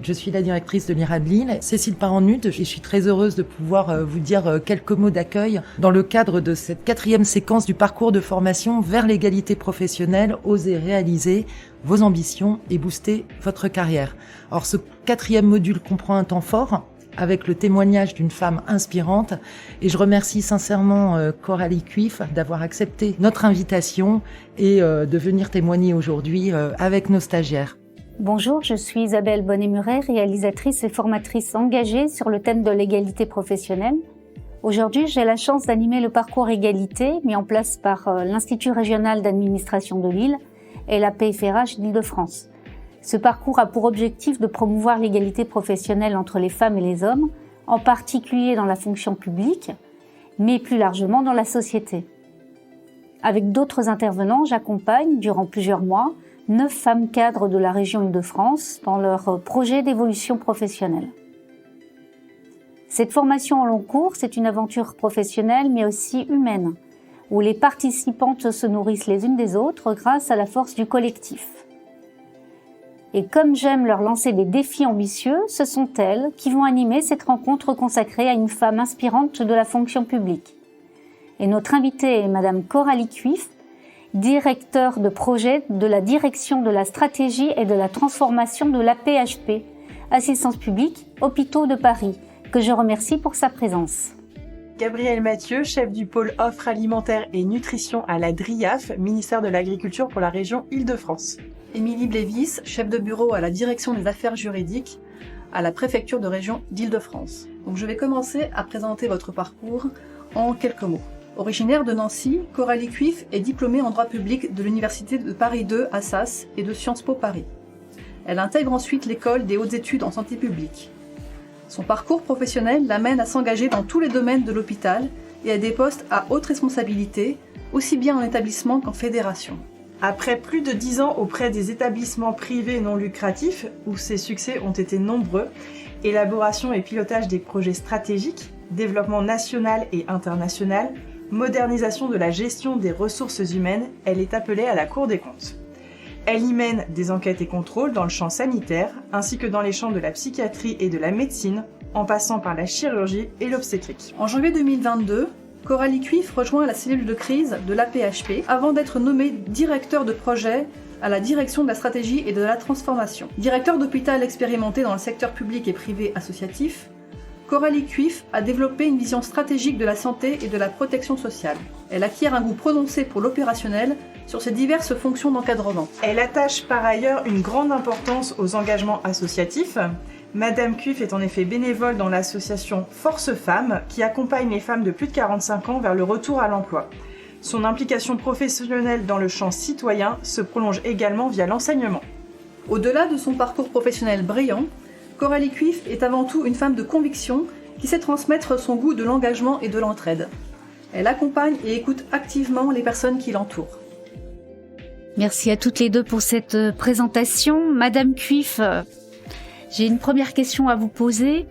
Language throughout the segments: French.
Je suis la directrice de l'IRA de Lille, Cécile Paranut, et je suis très heureuse de pouvoir vous dire quelques mots d'accueil dans le cadre de cette 4e séquence du parcours de formation vers l'égalité professionnelle, oser réaliser vos ambitions et booster votre carrière. Alors ce 4e module comprend un temps fort avec le témoignage d'une femme inspirante et je remercie sincèrement Coralie Cuif d'avoir accepté notre invitation et de venir témoigner aujourd'hui avec nos stagiaires. Bonjour, je suis Isabelle Bonnet-Muret, réalisatrice et formatrice engagée sur le thème de l'égalité professionnelle. Aujourd'hui, j'ai la chance d'animer le parcours égalité mis en place par l'Institut régional d'administration de Lille et la PFRH d'Île-de-France. Ce parcours a pour objectif de promouvoir l'égalité professionnelle entre les femmes et les hommes, en particulier dans la fonction publique, mais plus largement dans la société. Avec d'autres intervenants, j'accompagne, durant plusieurs mois, 9 femmes cadres de la région Île-de-France dans leur projet d'évolution professionnelle. Cette formation en long cours, c'est une aventure professionnelle mais aussi humaine, où les participantes se nourrissent les unes des autres grâce à la force du collectif. Et comme j'aime leur lancer des défis ambitieux, ce sont elles qui vont animer cette rencontre consacrée à une femme inspirante de la fonction publique. Et notre invitée est Madame Coralie Cuif, directeur de projet de la direction de la stratégie et de la transformation de l'AP-HP, Assistance publique, Hôpitaux de Paris, que je remercie pour sa présence. Gabrielle Mathieu, chef du pôle offre alimentaire et nutrition à la DRIAF, ministère de l'Agriculture pour la région Île-de-France. Émilie Blévis, chef de bureau à la direction des affaires juridiques à la préfecture de région d'Île-de-France. Donc je vais commencer à présenter votre parcours en quelques mots. Originaire de Nancy, Coralie Cuif est diplômée en droit public de l'Université de Paris 2 Assas et de Sciences Po Paris. Elle intègre ensuite l'école des hautes études en santé publique. Son parcours professionnel l'amène à s'engager dans tous les domaines de l'hôpital et à des postes à haute responsabilité, aussi bien en établissement qu'en fédération. Après plus de 10 ans auprès des établissements privés non lucratifs, où ses succès ont été nombreux, élaboration et pilotage des projets stratégiques, développement national et international, modernisation de la gestion des ressources humaines, elle est appelée à la Cour des comptes. Elle y mène des enquêtes et contrôles dans le champ sanitaire, ainsi que dans les champs de la psychiatrie et de la médecine, en passant par la chirurgie et l'obstétrique. En janvier 2022, Coralie Cuif rejoint la cellule de crise de l'AP-HP avant d'être nommée directeur de projet à la direction de la stratégie et de la transformation. Directeur d'hôpital expérimenté dans le secteur public et privé associatif, Coralie Cuif a développé une vision stratégique de la santé et de la protection sociale. Elle acquiert un goût prononcé pour l'opérationnel sur ses diverses fonctions d'encadrement. Elle attache par ailleurs une grande importance aux engagements associatifs. Madame Cuif est en effet bénévole dans l'association Force Femmes qui accompagne les femmes de plus de 45 ans vers le retour à l'emploi. Son implication professionnelle dans le champ citoyen se prolonge également via l'enseignement. Au-delà de son parcours professionnel brillant, Coralie Cuif est avant tout une femme de conviction qui sait transmettre son goût de l'engagement et de l'entraide. Elle accompagne et écoute activement les personnes qui l'entourent. Merci à toutes les deux pour cette présentation. Madame Cuif, j'ai une première question à vous poser.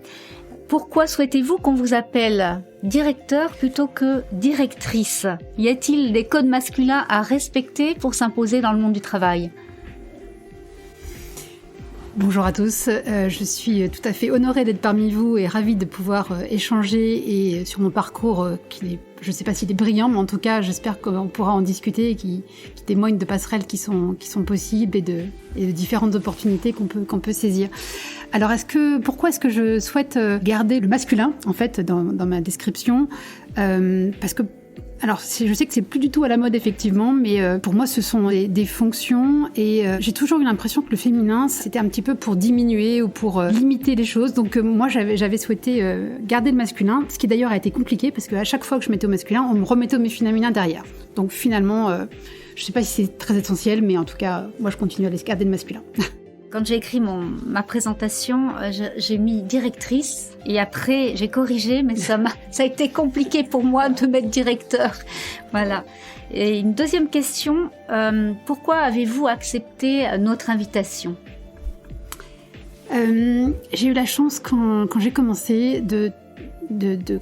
Pourquoi souhaitez-vous qu'on vous appelle directeur plutôt que directrice ? Y a-t-il des codes masculins à respecter pour s'imposer dans le monde du travail ? Bonjour à tous, je suis tout à fait honorée d'être parmi vous et ravie de pouvoir échanger et sur mon parcours qui est, je ne sais pas s'il est brillant, mais en tout cas j'espère qu'on pourra en discuter et qui témoigne de passerelles qui sont possibles et de différentes opportunités qu'on peut saisir. Alors pourquoi est-ce que je souhaite garder le masculin en fait dans ma description parce que alors, je sais que c'est plus du tout à la mode, effectivement, mais pour moi, ce sont des fonctions et j'ai toujours eu l'impression que le féminin, c'était un petit peu pour diminuer ou pour limiter les choses. Donc, moi, j'avais souhaité garder le masculin, ce qui d'ailleurs a été compliqué parce qu'à chaque fois que je mettais au masculin, on me remettait au féminin derrière. Donc, finalement, je sais pas si c'est très essentiel, mais en tout cas, moi, je continue à garder le masculin. Quand j'ai écrit ma présentation, j'ai mis directrice et après j'ai corrigé, mais ça a été compliqué pour moi de mettre directeur. Voilà. Et une deuxième question, pourquoi avez-vous accepté notre invitation ? J'ai eu la chance quand j'ai commencé de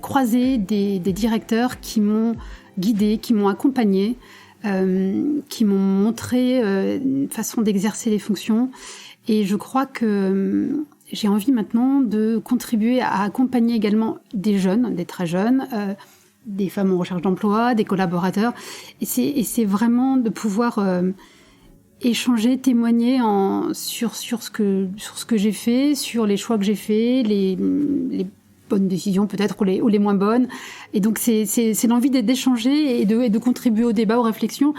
croiser des directeurs qui m'ont guidée, qui m'ont accompagnée, qui m'ont montré une façon d'exercer les fonctions. Et je crois que j'ai envie maintenant de contribuer à accompagner également des jeunes, des très jeunes, des femmes en recherche d'emploi, des collaborateurs. Et c'est vraiment de pouvoir échanger, témoigner sur ce que j'ai fait, sur les choix que j'ai faits, les bonnes décisions peut-être ou les moins bonnes. Et donc c'est l'envie d'échanger et de contribuer au débat, aux réflexions.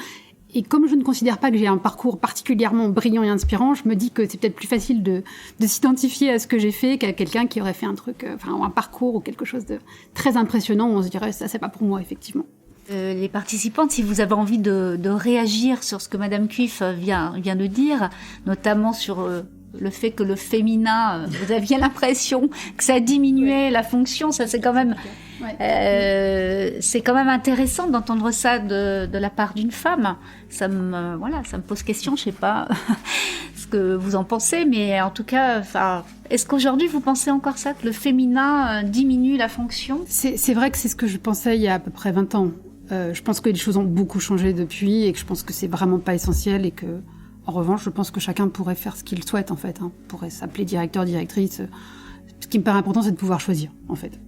Et comme je ne considère pas que j'ai un parcours particulièrement brillant et inspirant, je me dis que c'est peut-être plus facile de s'identifier à ce que j'ai fait qu'à quelqu'un qui aurait fait un truc, un parcours ou quelque chose de très impressionnant où on se dirait ça c'est pas pour moi effectivement. Les participantes, si vous avez envie de réagir sur ce que Madame Cuif vient de dire, notamment sur le fait que le féminin, vous aviez l'impression que ça diminuait la fonction, ça c'est quand même c'est quand même intéressant d'entendre ça de la part d'une femme. Ça me pose question, je sais pas ce que vous en pensez, mais en tout cas, est-ce qu'aujourd'hui vous pensez encore ça, que le féminin diminue la fonction ? C'est vrai que c'est ce que je pensais il y a à peu près 20 ans. Je pense que les choses ont beaucoup changé depuis et que je pense que c'est vraiment pas essentiel et que, en revanche, je pense que chacun pourrait faire ce qu'il souhaite en fait, pourrait s'appeler directeur, directrice. Ce qui me paraît important, c'est de pouvoir choisir en fait.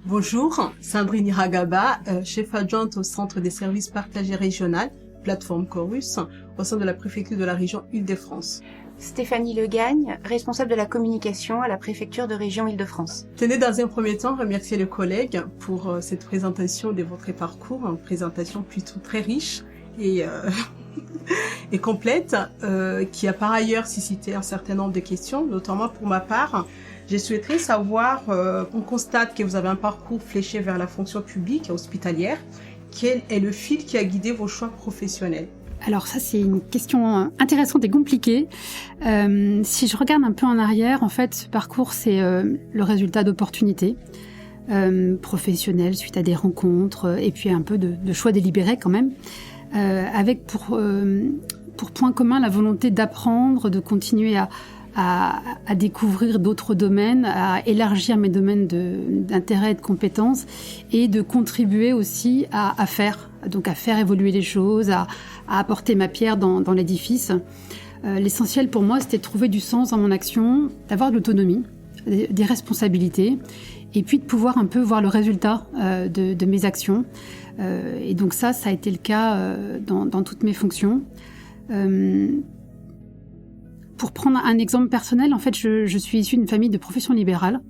Bonjour, Sandrine Iragaba, chef adjointe au Centre des services partagés régional, plateforme Chorus, au sein de la préfecture de la région Île-de-France. Stéphanie Legagne, responsable de la communication à la préfecture de région Île-de-France. Tenez dans un premier temps remercier les collègues pour cette présentation de votre parcours, une présentation plutôt très riche et complète, qui a par ailleurs suscité un certain nombre de questions, notamment pour ma part. Je souhaiterais savoir, on constate que vous avez un parcours fléché vers la fonction publique et hospitalière. Quel est le fil qui a guidé vos choix professionnels ? Alors ça, c'est une question intéressante et compliquée. Si je regarde un peu en arrière, en fait, ce parcours, c'est le résultat d'opportunités professionnelles suite à des rencontres et puis un peu de choix délibérés quand même, avec pour point commun la volonté d'apprendre, de continuer à découvrir d'autres domaines, à élargir mes domaines d'intérêt et de compétences et de contribuer aussi à faire évoluer les choses, à apporter ma pierre dans l'édifice. L'essentiel pour moi, c'était de trouver du sens dans mon action, d'avoir de l'autonomie, des responsabilités et puis de pouvoir un peu voir le résultat de mes actions. Et donc ça a été le cas dans toutes mes fonctions. Pour prendre un exemple personnel, en fait, je suis issue d'une famille de profession libérale.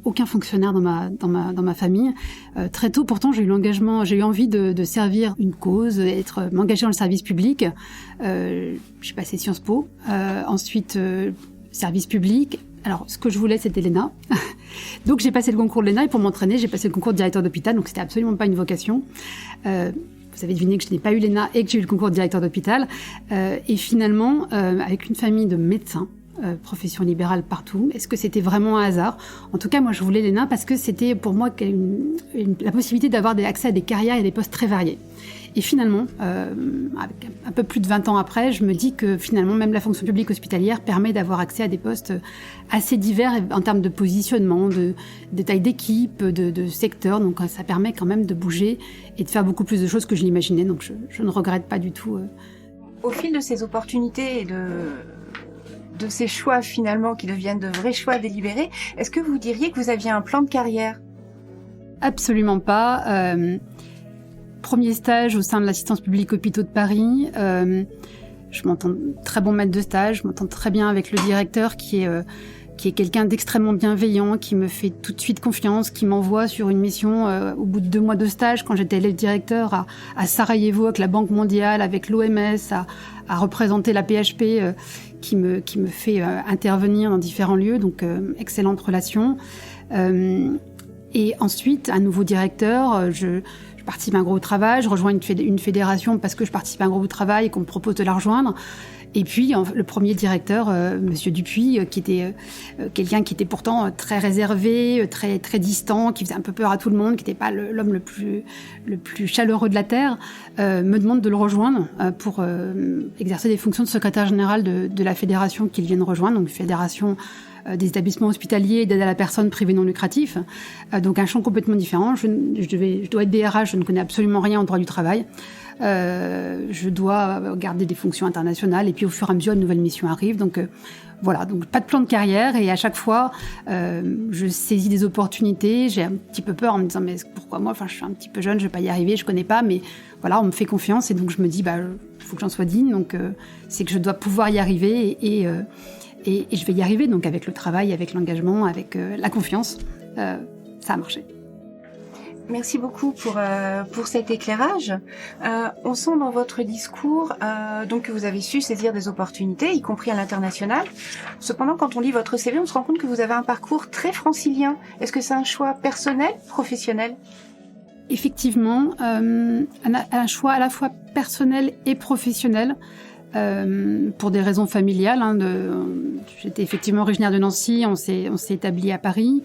Aucun fonctionnaire dans ma famille. Très tôt, pourtant, j'ai eu envie de servir une cause, m'engager dans le service public. J'ai passé Sciences Po. Ensuite, service public. Alors, ce que je voulais, c'était l'ENA. Donc, j'ai passé le concours de l'ENA et pour m'entraîner, j'ai passé le concours de directeur d'hôpital. Donc, c'était absolument pas une vocation. Vous avez deviné que je n'ai pas eu l'ENA et que j'ai eu le concours de directeur d'hôpital. Et finalement, avec une famille de médecins, profession libérale partout, est-ce que c'était vraiment un hasard ? En tout cas, moi, je voulais l'ENA parce que c'était pour moi la possibilité d'avoir accès à des carrières et des postes très variés. Et finalement, avec un peu plus de 20 ans après, je me dis que finalement, même la fonction publique hospitalière permet d'avoir accès à des postes assez divers en termes de positionnement, de taille d'équipe, de secteur. Donc ça permet quand même de bouger et de faire beaucoup plus de choses que je l'imaginais. Donc je ne regrette pas du tout. Au fil de ces opportunités et de ces choix finalement qui deviennent de vrais choix délibérés, est-ce que vous diriez que vous aviez un plan de carrière ? Absolument pas. Premier stage au sein de l'assistance publique hôpitaux de Paris. Je m'entends très bon maître de stage, je m'entends très bien avec le directeur qui est quelqu'un d'extrêmement bienveillant, qui me fait tout de suite confiance, qui m'envoie sur une mission au bout de 2 mois de stage, quand j'étais élève directeur à Sarajevo avec la Banque mondiale, avec l'OMS, à représenter la PHP, qui me fait intervenir dans différents lieux, donc excellente relation. Et ensuite, un nouveau directeur, je participe à un groupe de travail, je rejoins une fédération parce que je participe à un groupe de travail et qu'on me propose de la rejoindre. Et puis, le premier directeur, Monsieur Dupuis, qui était quelqu'un qui était pourtant très réservé, très, très distant, qui faisait un peu peur à tout le monde, qui n'était pas l'homme le plus chaleureux de la Terre, me demande de le rejoindre pour exercer des fonctions de secrétaire général de la fédération qu'il vient de rejoindre, donc une fédération des établissements hospitaliers, d'aide à la personne privés non lucratifs. Donc un champ complètement différent. Je dois être DRH, je ne connais absolument rien en droit du travail. Je dois garder des fonctions internationales et puis au fur et à mesure, une nouvelle mission arrive. Donc voilà, donc pas de plan de carrière et à chaque fois, je saisis des opportunités. J'ai un petit peu peur en me disant mais pourquoi moi ? Enfin, je suis un petit peu jeune, je vais pas y arriver, je connais pas, mais voilà, on me fait confiance et donc je me dis faut que j'en sois digne. Donc c'est que je dois pouvoir y arriver et je vais y arriver. Donc avec le travail, avec l'engagement, avec la confiance, ça a marché. Merci beaucoup pour cet éclairage. On sent dans votre discours donc que vous avez su saisir des opportunités, y compris à l'international. Cependant, quand on lit votre CV, on se rend compte que vous avez un parcours très francilien. Est-ce que c'est un choix personnel, professionnel ? Effectivement, un choix à la fois personnel et professionnel. Pour des raisons familiales. J'étais effectivement originaire de Nancy, on s'est établi à Paris.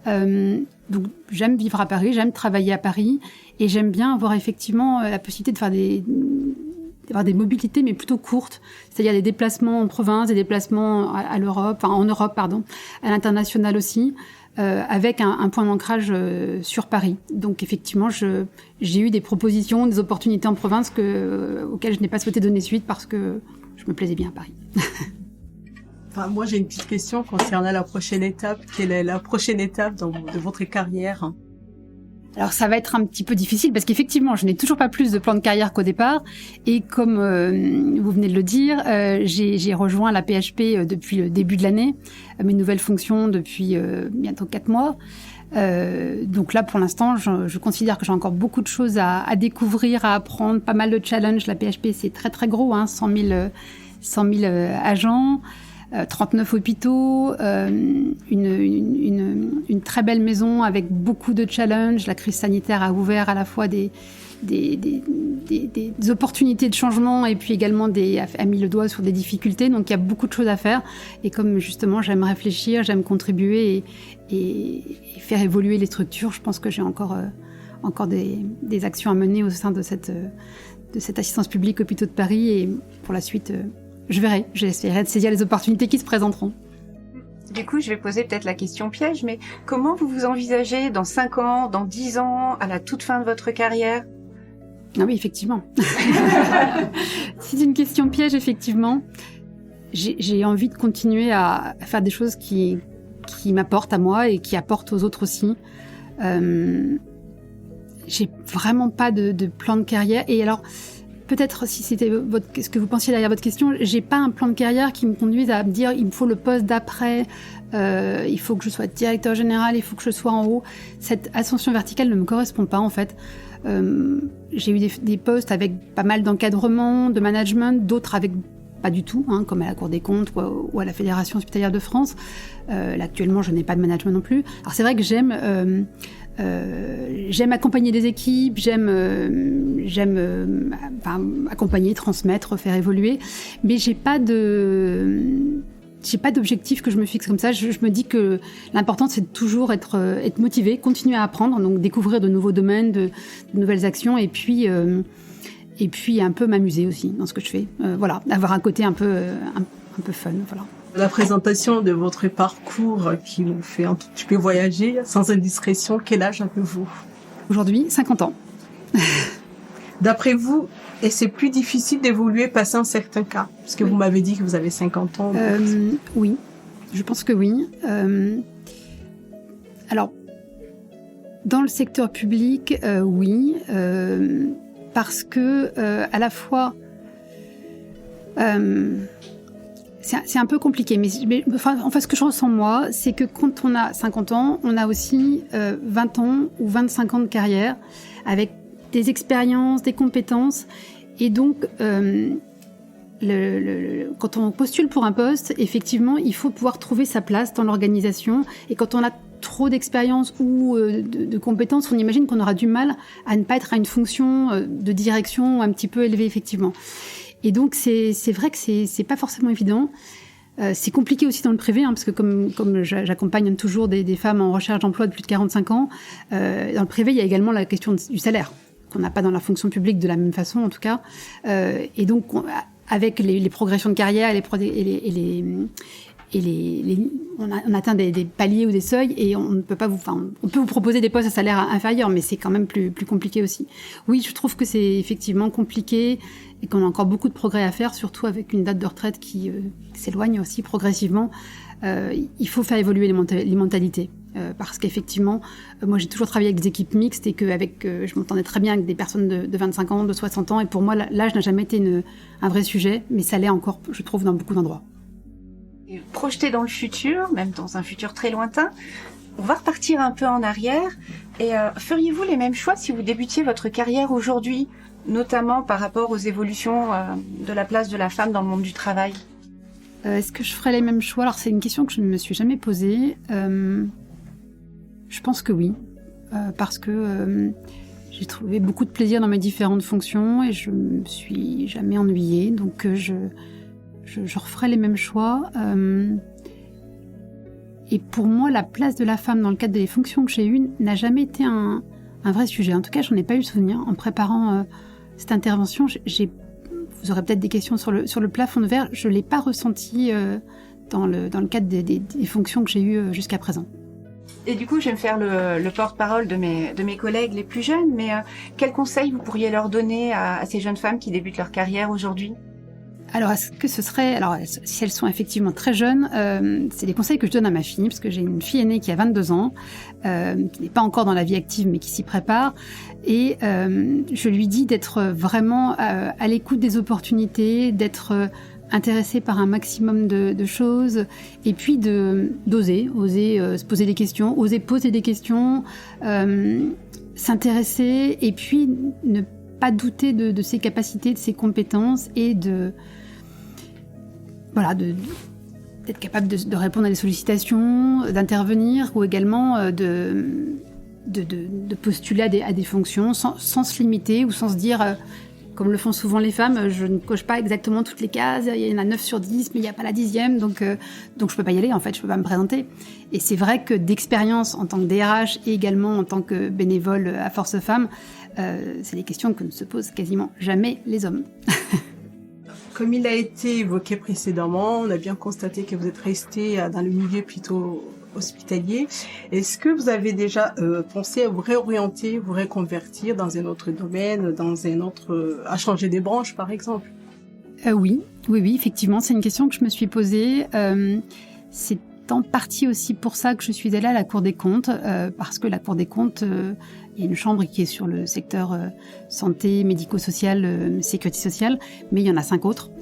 Donc j'aime vivre à Paris, j'aime travailler à Paris et j'aime bien avoir effectivement la possibilité de faire d'avoir des mobilités mais plutôt courtes, c'est-à-dire des déplacements en province, des déplacements en Europe, à l'international aussi, avec un point d'ancrage sur Paris. Donc effectivement, j'ai eu des propositions, des opportunités en province auxquelles je n'ai pas souhaité donner suite parce que je me plaisais bien à Paris. Enfin, moi, j'ai une petite question concernant la prochaine étape. Quelle est la prochaine étape de votre carrière ? Alors ça va être un petit peu difficile parce qu'effectivement, je n'ai toujours pas plus de plan de carrière qu'au départ. Et comme vous venez de le dire, j'ai rejoint la PHP depuis le début de l'année, mes nouvelles fonctions depuis bientôt 4 mois. Donc là, pour l'instant, je considère que j'ai encore beaucoup de choses à découvrir, à apprendre, pas mal de challenges. La PHP, c'est très très gros, 100 000 agents. 39 hôpitaux, une très belle maison avec beaucoup de challenges. La crise sanitaire a ouvert à la fois des opportunités de changement et puis également a mis le doigt sur des difficultés. Donc il y a beaucoup de choses à faire. Et comme justement j'aime réfléchir, j'aime contribuer et faire évoluer les structures, je pense que j'ai encore des actions à mener au sein de cette assistance publique Hôpitaux de Paris. Et pour la suite, je verrai. J'essaierai de saisir les opportunités qui se présenteront. Du coup, je vais poser peut-être la question piège, mais comment vous vous envisagez dans 5 ans, dans 10 ans, à la toute fin de votre carrière ? Ah oui, effectivement. C'est une question piège, effectivement. J'ai envie de continuer à faire des choses qui m'apportent à moi et qui apportent aux autres aussi. J'ai vraiment pas de plan de carrière. Et alors, peut-être si c'était ce que vous pensiez derrière votre question, j'ai pas un plan de carrière qui me conduise à me dire il me faut le poste d'après, il faut que je sois directeur général, il faut que je sois en haut. Cette ascension verticale ne me correspond pas en fait. J'ai eu des postes avec pas mal d'encadrement, de management, d'autres avec pas du tout, comme à la Cour des comptes ou à la Fédération hospitalière de France. Là, actuellement, je n'ai pas de management non plus. Alors c'est vrai que j'aime accompagner des équipes, j'aime accompagner, transmettre, faire évoluer, mais j'ai pas d'objectif que je me fixe comme ça. Je me dis que l'important c'est de toujours être motivé, continuer à apprendre, donc découvrir de nouveaux domaines, de nouvelles actions, et puis un peu m'amuser aussi dans ce que je fais. Voilà, avoir un côté un peu fun, voilà. La présentation de votre parcours qui nous fait un tout petit peu voyager, sans indiscrétion, quel âge avez-vous ? Aujourd'hui, 50 ans. D'après vous, est-ce plus difficile d'évoluer passé un certain cas ? Parce que vous m'avez dit que vous avez 50 ans. Oui, je pense que oui. Alors, dans le secteur public, oui, parce que à la fois... C'est un peu compliqué, mais en fait, ce que je ressens moi, c'est que quand on a 50 ans, on a aussi 20 ans ou 25 ans de carrière, avec des expériences, des compétences, et donc quand on postule pour un poste, effectivement, il faut pouvoir trouver sa place dans l'organisation, et quand on a trop d'expérience ou de compétences, on imagine qu'on aura du mal à ne pas être à une fonction de direction un petit peu élevée, effectivement. Et donc c'est vrai que c'est pas forcément évident. C'est compliqué aussi dans le privé, parce que comme j'accompagne toujours des femmes en recherche d'emploi de plus de 45 ans, dans le privé il y a également la question du salaire qu'on n'a pas dans la fonction publique de la même façon en tout cas. Et donc avec les progressions de carrière et on atteint des paliers ou des seuils et on ne peut pas on peut vous proposer des postes à salaire inférieur, mais c'est quand même plus compliqué aussi. Oui, je trouve que c'est effectivement compliqué et qu'on a encore beaucoup de progrès à faire, surtout avec une date de retraite qui s'éloigne aussi progressivement. Il faut faire évoluer les mentalités. Parce qu'effectivement, moi j'ai toujours travaillé avec des équipes mixtes et je m'entendais très bien avec des personnes de 25 ans, de 60 ans, et pour moi l'âge n'a jamais été un vrai sujet, mais ça l'est encore, je trouve, dans beaucoup d'endroits. Projeté dans le futur, même dans un futur très lointain, on va repartir un peu en arrière, et feriez-vous les mêmes choix si vous débutiez votre carrière aujourd'hui, notamment par rapport aux évolutions de la place de la femme dans le monde du travail ? Est-ce que je ferais les mêmes choix ? Alors c'est une question que je ne me suis jamais posée. Je pense que oui, parce que j'ai trouvé beaucoup de plaisir dans mes différentes fonctions et je me suis jamais ennuyée, donc je referais les mêmes choix. Et pour moi, la place de la femme dans le cadre des fonctions que j'ai eues n'a jamais été un vrai sujet. En tout cas, j'en ai pas eu le souvenir. En préparant cette intervention, vous aurez peut-être des questions sur le plafond de verre, je l'ai pas ressenti dans le cadre des fonctions que j'ai eues jusqu'à présent. Et du coup, je vais me faire le porte-parole de mes collègues les plus jeunes, mais quels conseils vous pourriez leur donner à ces jeunes femmes qui débutent leur carrière aujourd'hui ? Alors, est-ce que ce serait... Alors, si elles sont effectivement très jeunes, c'est des conseils que je donne à ma fille, parce que j'ai une fille aînée qui a 22 ans, qui n'est pas encore dans la vie active, mais qui s'y prépare. Et je lui dis d'être vraiment à l'écoute des opportunités, d'être intéressée par un maximum de choses, et puis d'oser se poser des questions, oser poser des questions, s'intéresser, et puis ne pas douter de ses capacités, de ses compétences, et d'être capable de répondre à des sollicitations, d'intervenir, ou également de postuler à des fonctions sans se limiter ou sans se dire, comme le font souvent les femmes, je ne coche pas exactement toutes les cases, il y en a 9 sur 10, mais il n'y a pas la 10e, donc je peux pas y aller, en fait, je peux pas me présenter. Et c'est vrai que d'expérience en tant que DRH et également en tant que bénévole à Force Femmes, c'est des questions que ne se posent quasiment jamais les hommes. Comme il a été évoqué précédemment, on a bien constaté que vous êtes resté dans le milieu plutôt hospitalier. Est-ce que vous avez déjà pensé à vous réorienter, vous reconvertir dans un autre domaine, à changer des branches par exemple ? Oui, effectivement, c'est une question que je me suis posée. C'est en partie aussi pour ça que je suis allée à la Cour des comptes, parce que la Cour des comptes, il y a une chambre qui est sur le secteur santé, médico-social, sécurité sociale, mais il y en a 5 autres.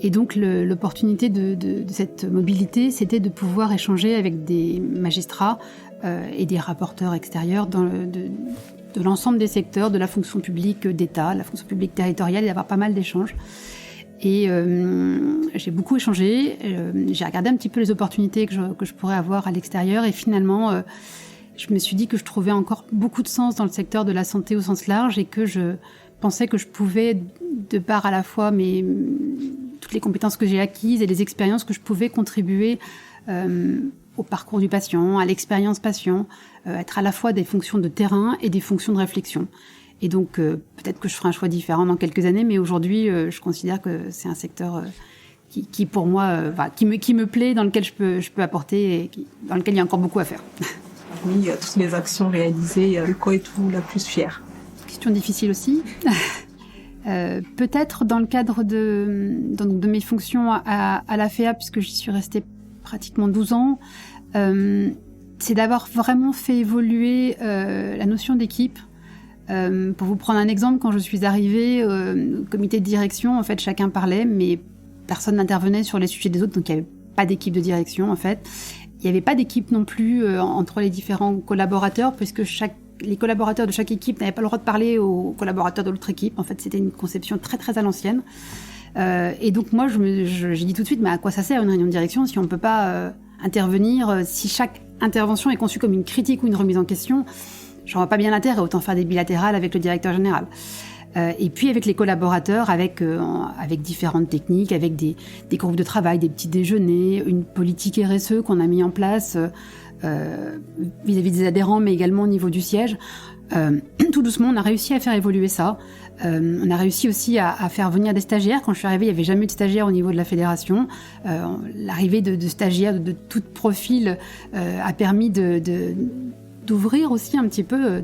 Et donc l'opportunité de cette mobilité, c'était de pouvoir échanger avec des magistrats et des rapporteurs extérieurs de l'ensemble des secteurs, de la fonction publique d'État, la fonction publique territoriale, et d'avoir pas mal d'échanges. Et j'ai beaucoup échangé, j'ai regardé un petit peu les opportunités que je pourrais avoir à l'extérieur, et finalement je me suis dit que je trouvais encore beaucoup de sens dans le secteur de la santé au sens large, et que je pensais que je pouvais, de par à la fois toutes les compétences que j'ai acquises et les expériences, que je pouvais contribuer au parcours du patient, à l'expérience patient, être à la fois des fonctions de terrain et des fonctions de réflexion. Et donc, peut-être que je ferai un choix différent dans quelques années, mais aujourd'hui, je considère que c'est un secteur qui pour moi, qui me plaît, dans lequel je peux apporter, et dans lequel il y a encore beaucoup à faire. Oui, toutes les actions réalisées, de quoi êtes-vous la plus fière ? Question difficile aussi. Peut-être dans le cadre de mes fonctions à la FEA, puisque j'y suis restée pratiquement 12 ans, c'est d'avoir vraiment fait évoluer la notion d'équipe. Pour vous prendre un exemple, quand je suis arrivée au comité de direction, en fait, chacun parlait, mais personne n'intervenait sur les sujets des autres, donc il n'y avait pas d'équipe de direction, en fait. Il n'y avait pas d'équipe non plus entre les différents collaborateurs, puisque les collaborateurs de chaque équipe n'avaient pas le droit de parler aux collaborateurs de l'autre équipe. En fait, c'était une conception très très à l'ancienne. Et donc moi, j'ai dit tout de suite, mais à quoi ça sert une réunion de direction si on ne peut pas intervenir, si chaque intervention est conçue comme une critique ou une remise en question? J'en vois pas bien l'intérêt, autant faire des bilatérales avec le directeur général. Et puis avec les collaborateurs, avec différentes techniques, avec des groupes de travail, des petits déjeuners, une politique RSE qu'on a mis en place vis-à-vis des adhérents, mais également au niveau du siège. Tout doucement, on a réussi à faire évoluer ça. On a réussi aussi à faire venir des stagiaires. Quand je suis arrivée, il n'y avait jamais eu de stagiaires au niveau de la fédération. L'arrivée de stagiaires de tout profil a permis d'ouvrir aussi un petit peu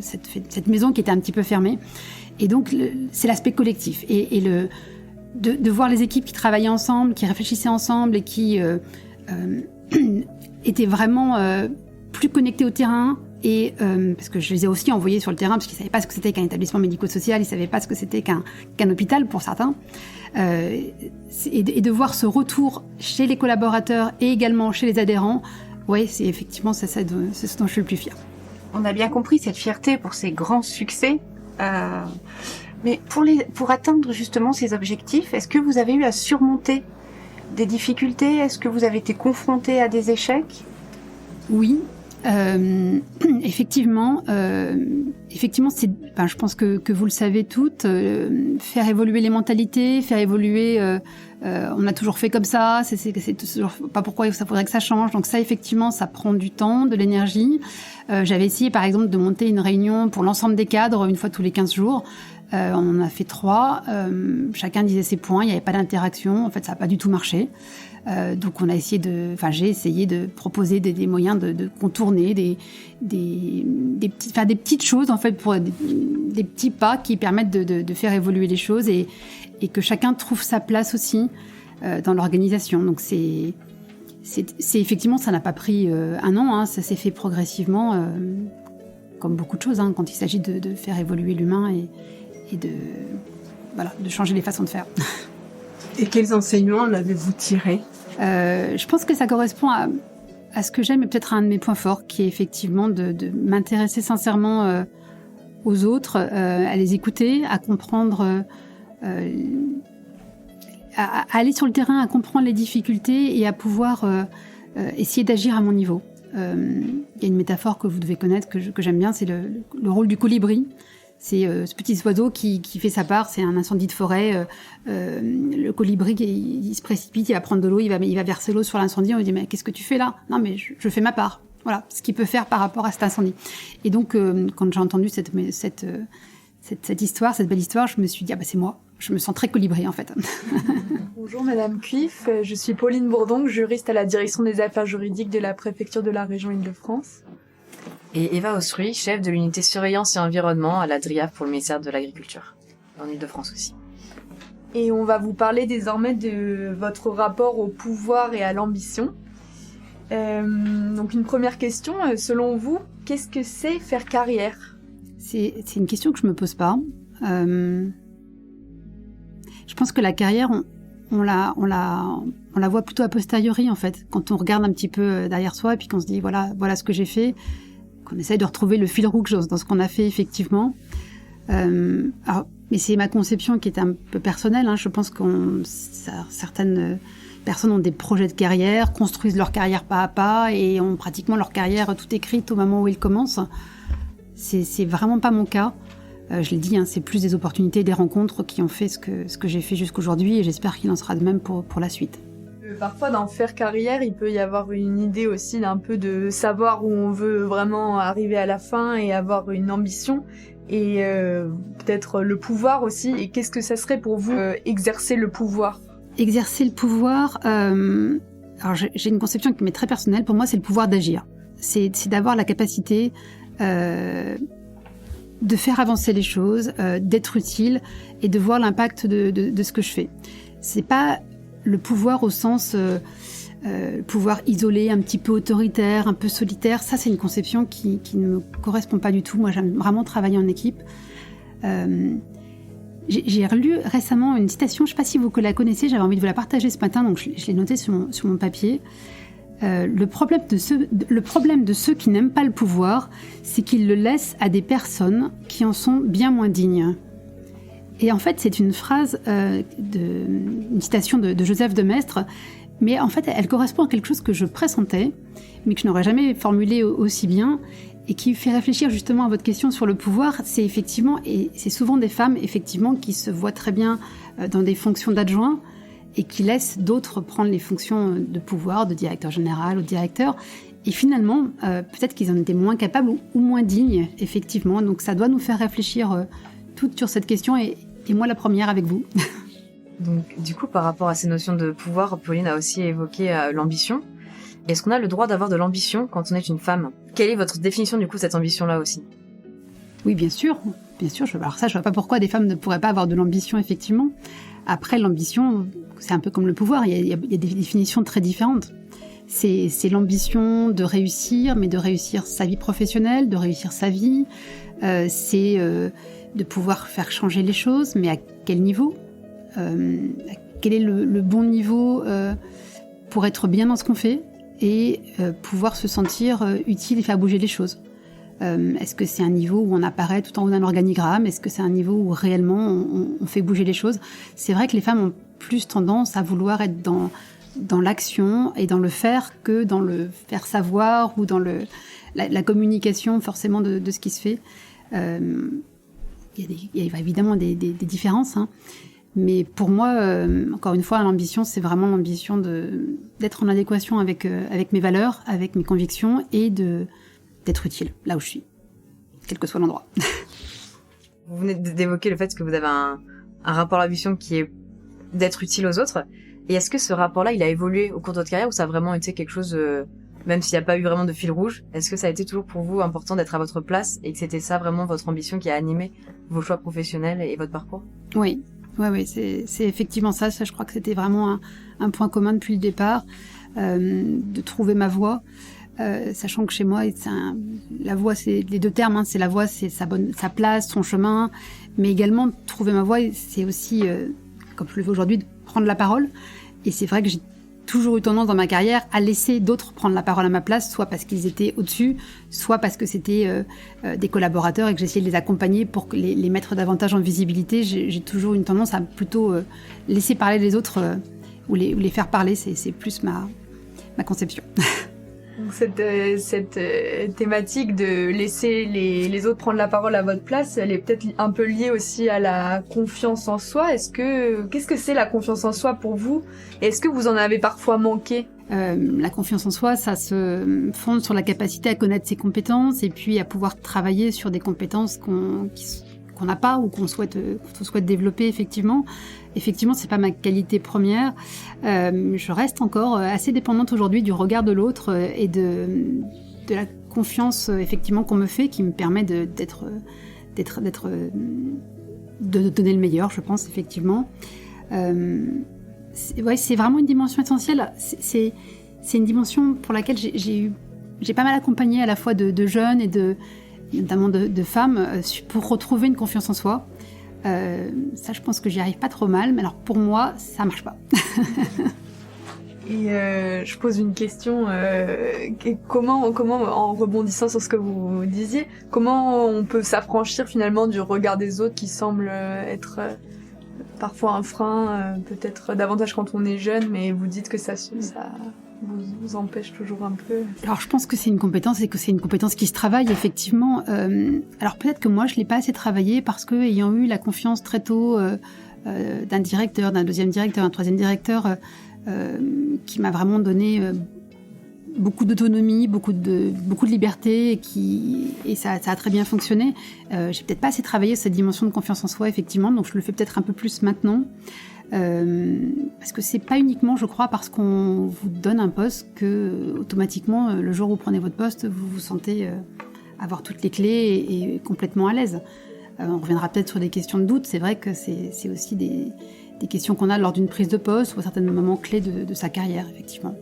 cette maison qui était un petit peu fermée. Et donc, c'est l'aspect collectif. Et de voir les équipes qui travaillaient ensemble, qui réfléchissaient ensemble et qui étaient vraiment plus connectées au terrain. Et parce que je les ai aussi envoyés sur le terrain, parce qu'ils ne savaient pas ce que c'était qu'un établissement médico-social, ils ne savaient pas ce que c'était qu'un hôpital pour certains. Et de voir ce retour chez les collaborateurs et également chez les adhérents, oui, c'est effectivement c'est ce dont je suis le plus fière. On a bien compris cette fierté pour ces grands succès. Mais pour atteindre justement ces objectifs, est-ce que vous avez eu à surmonter des difficultés? Est-ce que vous avez été confronté à des échecs? Oui. Effectivement, je pense que vous le savez toutes, faire évoluer les mentalités, faire évoluer, on a toujours fait comme ça, c'est toujours pas pourquoi ça faudrait que ça change. Donc ça, effectivement, ça prend du temps, de l'énergie. J'avais essayé, par exemple, de monter une réunion pour l'ensemble des cadres une fois tous les 15 jours. On en a fait 3. Chacun disait ses points, il n'y avait pas d'interaction. En fait, ça n'a pas du tout marché. Donc j'ai essayé de proposer des moyens de contourner des petites choses en fait, pour des petits pas qui permettent de faire évoluer les choses et que chacun trouve sa place aussi dans l'organisation. Donc c'est effectivement, ça n'a pas pris un an, ça s'est fait progressivement, comme beaucoup de choses, quand il s'agit de faire évoluer l'humain et de changer les façons de faire. Et quels enseignements en avez-vous tirés? Je pense que ça correspond à ce que j'aime et peut-être à un de mes points forts, qui est effectivement de m'intéresser sincèrement aux autres, à les écouter, à comprendre, à aller sur le terrain, à comprendre les difficultés et à pouvoir essayer d'agir à mon niveau. Il y a une métaphore que vous devez connaître, que j'aime bien, c'est le rôle du colibri. C'est ce petit oiseau qui fait sa part, c'est un incendie de forêt. Le colibri, il se précipite, il va prendre de l'eau, il va verser l'eau sur l'incendie. On lui dit, mais qu'est-ce que tu fais là? Non, mais je fais ma part. Voilà, ce qu'il peut faire par rapport à cet incendie. Et donc, quand j'ai entendu cette histoire, cette belle histoire, je me suis dit, c'est moi. Je me sens très colibri, en fait. Bonjour Madame Cuif, je suis Pauline Bourdon, juriste à la direction des affaires juridiques de la préfecture de la région Île-de-France. Et Eva Osruy, chef de l'unité surveillance et environnement à la DRIAF pour le ministère de l'Agriculture, en Île-de-France aussi. Et on va vous parler désormais de votre rapport au pouvoir et à l'ambition. Donc une première question, selon vous, qu'est-ce que c'est faire carrière? C'est une question que je me pose pas. Je pense que la carrière, on la voit plutôt a posteriori en fait, quand on regarde un petit peu derrière soi et puis qu'on se dit voilà ce que j'ai fait, qu'on essaye de retrouver le fil rouge dans ce qu'on a fait effectivement. Mais c'est ma conception qui est un peu personnelle. Je pense que certaines personnes ont des projets de carrière, construisent leur carrière pas à pas et ont pratiquement leur carrière toute écrite au moment où ils commencent. C'est vraiment pas mon cas. Je l'ai dit, c'est plus des opportunités et des rencontres qui ont fait ce que j'ai fait jusqu'aujourd'hui et j'espère qu'il en sera de même pour la suite. Parfois, dans faire carrière, il peut y avoir une idée aussi d'un peu de savoir où on veut vraiment arriver à la fin et avoir une ambition et peut-être le pouvoir aussi. Et qu'est-ce que ça serait pour vous exercer le pouvoir? Exercer le pouvoir, alors j'ai une conception qui m'est très personnelle. Pour moi, c'est le pouvoir d'agir. C'est d'avoir la capacité de faire avancer les choses, d'être utile et de voir l'impact de ce que je fais. C'est pas le pouvoir au sens pouvoir isolé, un petit peu autoritaire, un peu solitaire. Ça, c'est une conception qui ne me correspond pas du tout. Moi, j'aime vraiment travailler en équipe. J'ai relu récemment une citation, je ne sais pas si vous la connaissez, j'avais envie de vous la partager ce matin, donc je l'ai notée sur mon papier. Le problème de ceux qui n'aiment pas le pouvoir, c'est qu'ils le laissent à des personnes qui en sont bien moins dignes. Et en fait, c'est une phrase, une citation de Joseph de Maistre, mais en fait, elle correspond à quelque chose que je pressentais, mais que je n'aurais jamais formulé aussi bien, et qui fait réfléchir justement à votre question sur le pouvoir. C'est effectivement, et c'est souvent des femmes, effectivement, qui se voient très bien dans des fonctions d'adjoint, et qui laissent d'autres prendre les fonctions de pouvoir, de directeur général ou de directeur, Et finalement, peut-être qu'ils en étaient moins capables ou moins dignes, effectivement. Donc ça doit nous faire réfléchir toutes sur cette question, et moi la première avec vous. Donc, du coup, par rapport à ces notions de pouvoir, Pauline a aussi évoqué l'ambition. Est-ce qu'on a le droit d'avoir de l'ambition quand on est une femme ? Quelle est votre définition, du coup, de cette ambition-là aussi ? Oui, bien sûr. Alors ça, je vois pas pourquoi des femmes ne pourraient pas avoir de l'ambition, effectivement. Après, l'ambition, c'est un peu comme le pouvoir. Il y a des définitions très différentes. C'est l'ambition de réussir, mais de réussir sa vie professionnelle, de réussir sa vie. C'est de pouvoir faire changer les choses, mais à quel niveau ? Quel est le bon niveau pour être bien dans ce qu'on fait et pouvoir se sentir utile et faire bouger les choses ? Est-ce que c'est un niveau où on apparaît tout en haut d'un organigramme ? Est-ce que c'est un niveau où réellement on fait bouger les choses ? C'est vrai que les femmes ont plus tendance à vouloir être dans l'action et dans le faire que dans le faire savoir ou dans la communication forcément de ce qui se fait. Il y a évidemment des différences, hein. Mais pour moi, encore une fois, l'ambition, c'est vraiment l'ambition d'être en adéquation avec mes valeurs, avec mes convictions et d'être utile là où je suis, quel que soit l'endroit. Vous venez d'évoquer le fait que vous avez un rapport à l'ambition qui est d'être utile aux autres. Et est-ce que ce rapport-là, il a évolué au cours de votre carrière ou ça a vraiment été quelque chose, même s'il n'y a pas eu vraiment de fil rouge, est-ce que ça a été toujours pour vous important d'être à votre place et que c'était ça vraiment votre ambition qui a animé vos choix professionnels et votre parcours ? Oui, c'est effectivement ça. Ça, je crois que c'était vraiment un point commun depuis le départ, de trouver ma voie. Sachant que chez moi, la voie, c'est les deux termes, hein, c'est la voie, c'est sa place, son chemin, mais également trouver ma voie, c'est aussi, comme je le fais aujourd'hui, de prendre la parole. Et c'est vrai que j'ai toujours eu tendance dans ma carrière à laisser d'autres prendre la parole à ma place, soit parce qu'ils étaient au-dessus, soit parce que c'était des collaborateurs et que j'essayais de les accompagner pour les mettre davantage en visibilité. J'ai toujours une tendance à plutôt laisser parler les autres ou les faire parler, c'est plus ma conception. Donc cette thématique de laisser les autres prendre la parole à votre place, elle est peut-être un peu liée aussi à la confiance en soi. Qu'est-ce que c'est la confiance en soi pour vous ? Et est-ce que vous en avez parfois manqué ? La confiance en soi, ça se fonde sur la capacité à connaître ses compétences et puis à pouvoir travailler sur des compétences qu'on n'a pas ou qu'on souhaite développer effectivement. Effectivement, c'est pas ma qualité première. Je reste encore assez dépendante aujourd'hui du regard de l'autre et de la confiance effectivement qu'on me fait, qui me permet de donner le meilleur, je pense effectivement. C'est vraiment une dimension essentielle. C'est une dimension pour laquelle j'ai pas mal accompagné à la fois de jeunes et notamment de femmes pour retrouver une confiance en soi. Ça, je pense que j'y arrive pas trop mal, mais alors pour moi, ça marche pas. Et je pose une question, comment, en rebondissant sur ce que vous disiez, comment on peut s'affranchir finalement du regard des autres qui semble être parfois un frein, peut-être davantage quand on est jeune, mais vous dites que ça vous empêche toujours un peu. Alors je pense que c'est une compétence et que c'est une compétence qui se travaille effectivement. Alors peut-être que moi je l'ai pas assez travaillé parce que ayant eu la confiance très tôt d'un directeur, d'un deuxième directeur, d'un troisième directeur qui m'a vraiment donné beaucoup d'autonomie, beaucoup de liberté et ça a très bien fonctionné. J'ai peut-être pas assez travaillé cette dimension de confiance en soi effectivement, donc je le fais peut-être un peu plus maintenant. Parce que c'est pas uniquement, je crois, parce qu'on vous donne un poste que automatiquement, le jour où vous prenez votre poste, vous vous sentez avoir toutes les clés et complètement à l'aise. On reviendra peut-être sur des questions de doute. C'est vrai que c'est aussi des questions qu'on a lors d'une prise de poste ou à certains moments clés de sa carrière, effectivement.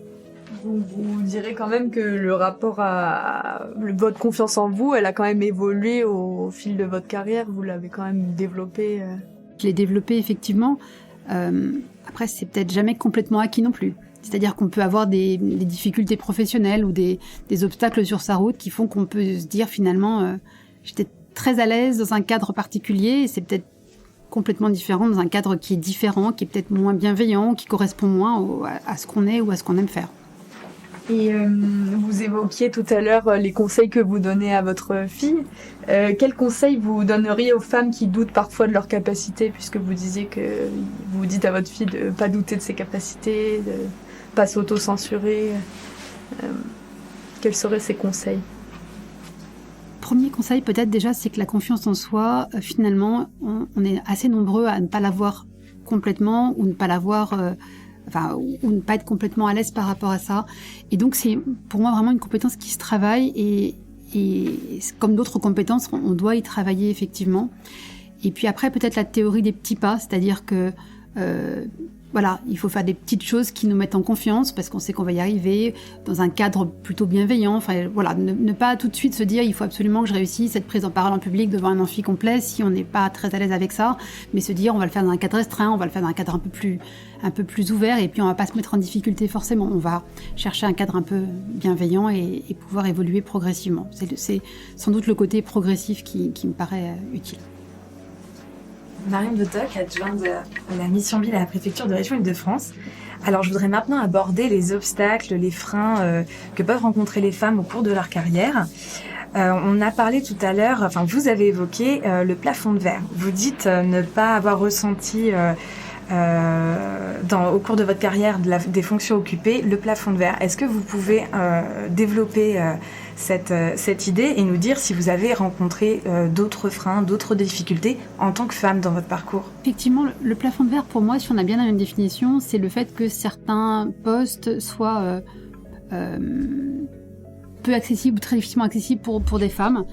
Vous direz quand même que le rapport à votre confiance en vous, elle a quand même évolué au fil de votre carrière. Vous l'avez quand même développée. Je l'ai développée, effectivement. Après, c'est peut-être jamais complètement acquis non plus. C'est-à-dire qu'on peut avoir des difficultés professionnelles ou des obstacles sur sa route qui font qu'on peut se dire finalement j'étais très à l'aise dans un cadre particulier et c'est peut-être complètement différent dans un cadre qui est différent, qui est peut-être moins bienveillant, qui correspond moins à ce qu'on est ou à ce qu'on aime faire. Et vous évoquiez tout à l'heure les conseils que vous donnez à votre fille. Quels conseils vous donneriez aux femmes qui doutent parfois de leurs capacités, puisque vous disiez que vous dites à votre fille de pas douter de ses capacités, de pas s'auto-censurer. quels seraient ces conseils? Premier conseil, peut-être déjà, c'est que la confiance en soi, finalement, on est assez nombreux à ne pas l'avoir complètement ou ne pas l'avoir, ou ne pas être complètement à l'aise par rapport à ça. Et donc, c'est pour moi vraiment une compétence qui se travaille et comme d'autres compétences, on doit y travailler effectivement. Et puis après, peut-être la théorie des petits pas, c'est-à-dire que il faut faire des petites choses qui nous mettent en confiance parce qu'on sait qu'on va y arriver dans un cadre plutôt bienveillant. Enfin, voilà, ne pas tout de suite se dire il faut absolument que je réussisse cette prise en parole en public devant un amphi complet si on n'est pas très à l'aise avec ça, mais se dire on va le faire dans un cadre restreint, on va le faire dans un cadre un peu plus ouvert et puis on va pas se mettre en difficulté forcément. On va chercher un cadre un peu bienveillant et pouvoir évoluer progressivement. C'est sans doute le côté progressif qui me paraît utile. Marion de Toc, adjointe de la mission ville à la préfecture de région Île-de-France. Alors, je voudrais maintenant aborder les obstacles, les freins que peuvent rencontrer les femmes au cours de leur carrière. On a parlé tout à l'heure, vous avez évoqué le plafond de verre. Vous dites ne pas avoir ressenti au cours de votre carrière des fonctions occupées le plafond de verre. Est-ce que vous pouvez développer cette idée et nous dire si vous avez rencontré d'autres freins, d'autres difficultés en tant que femme dans votre parcours? Effectivement, le plafond de verre, pour moi, si on a bien la même définition, c'est le fait que certains postes soient peu accessibles ou très difficilement accessibles pour des femmes.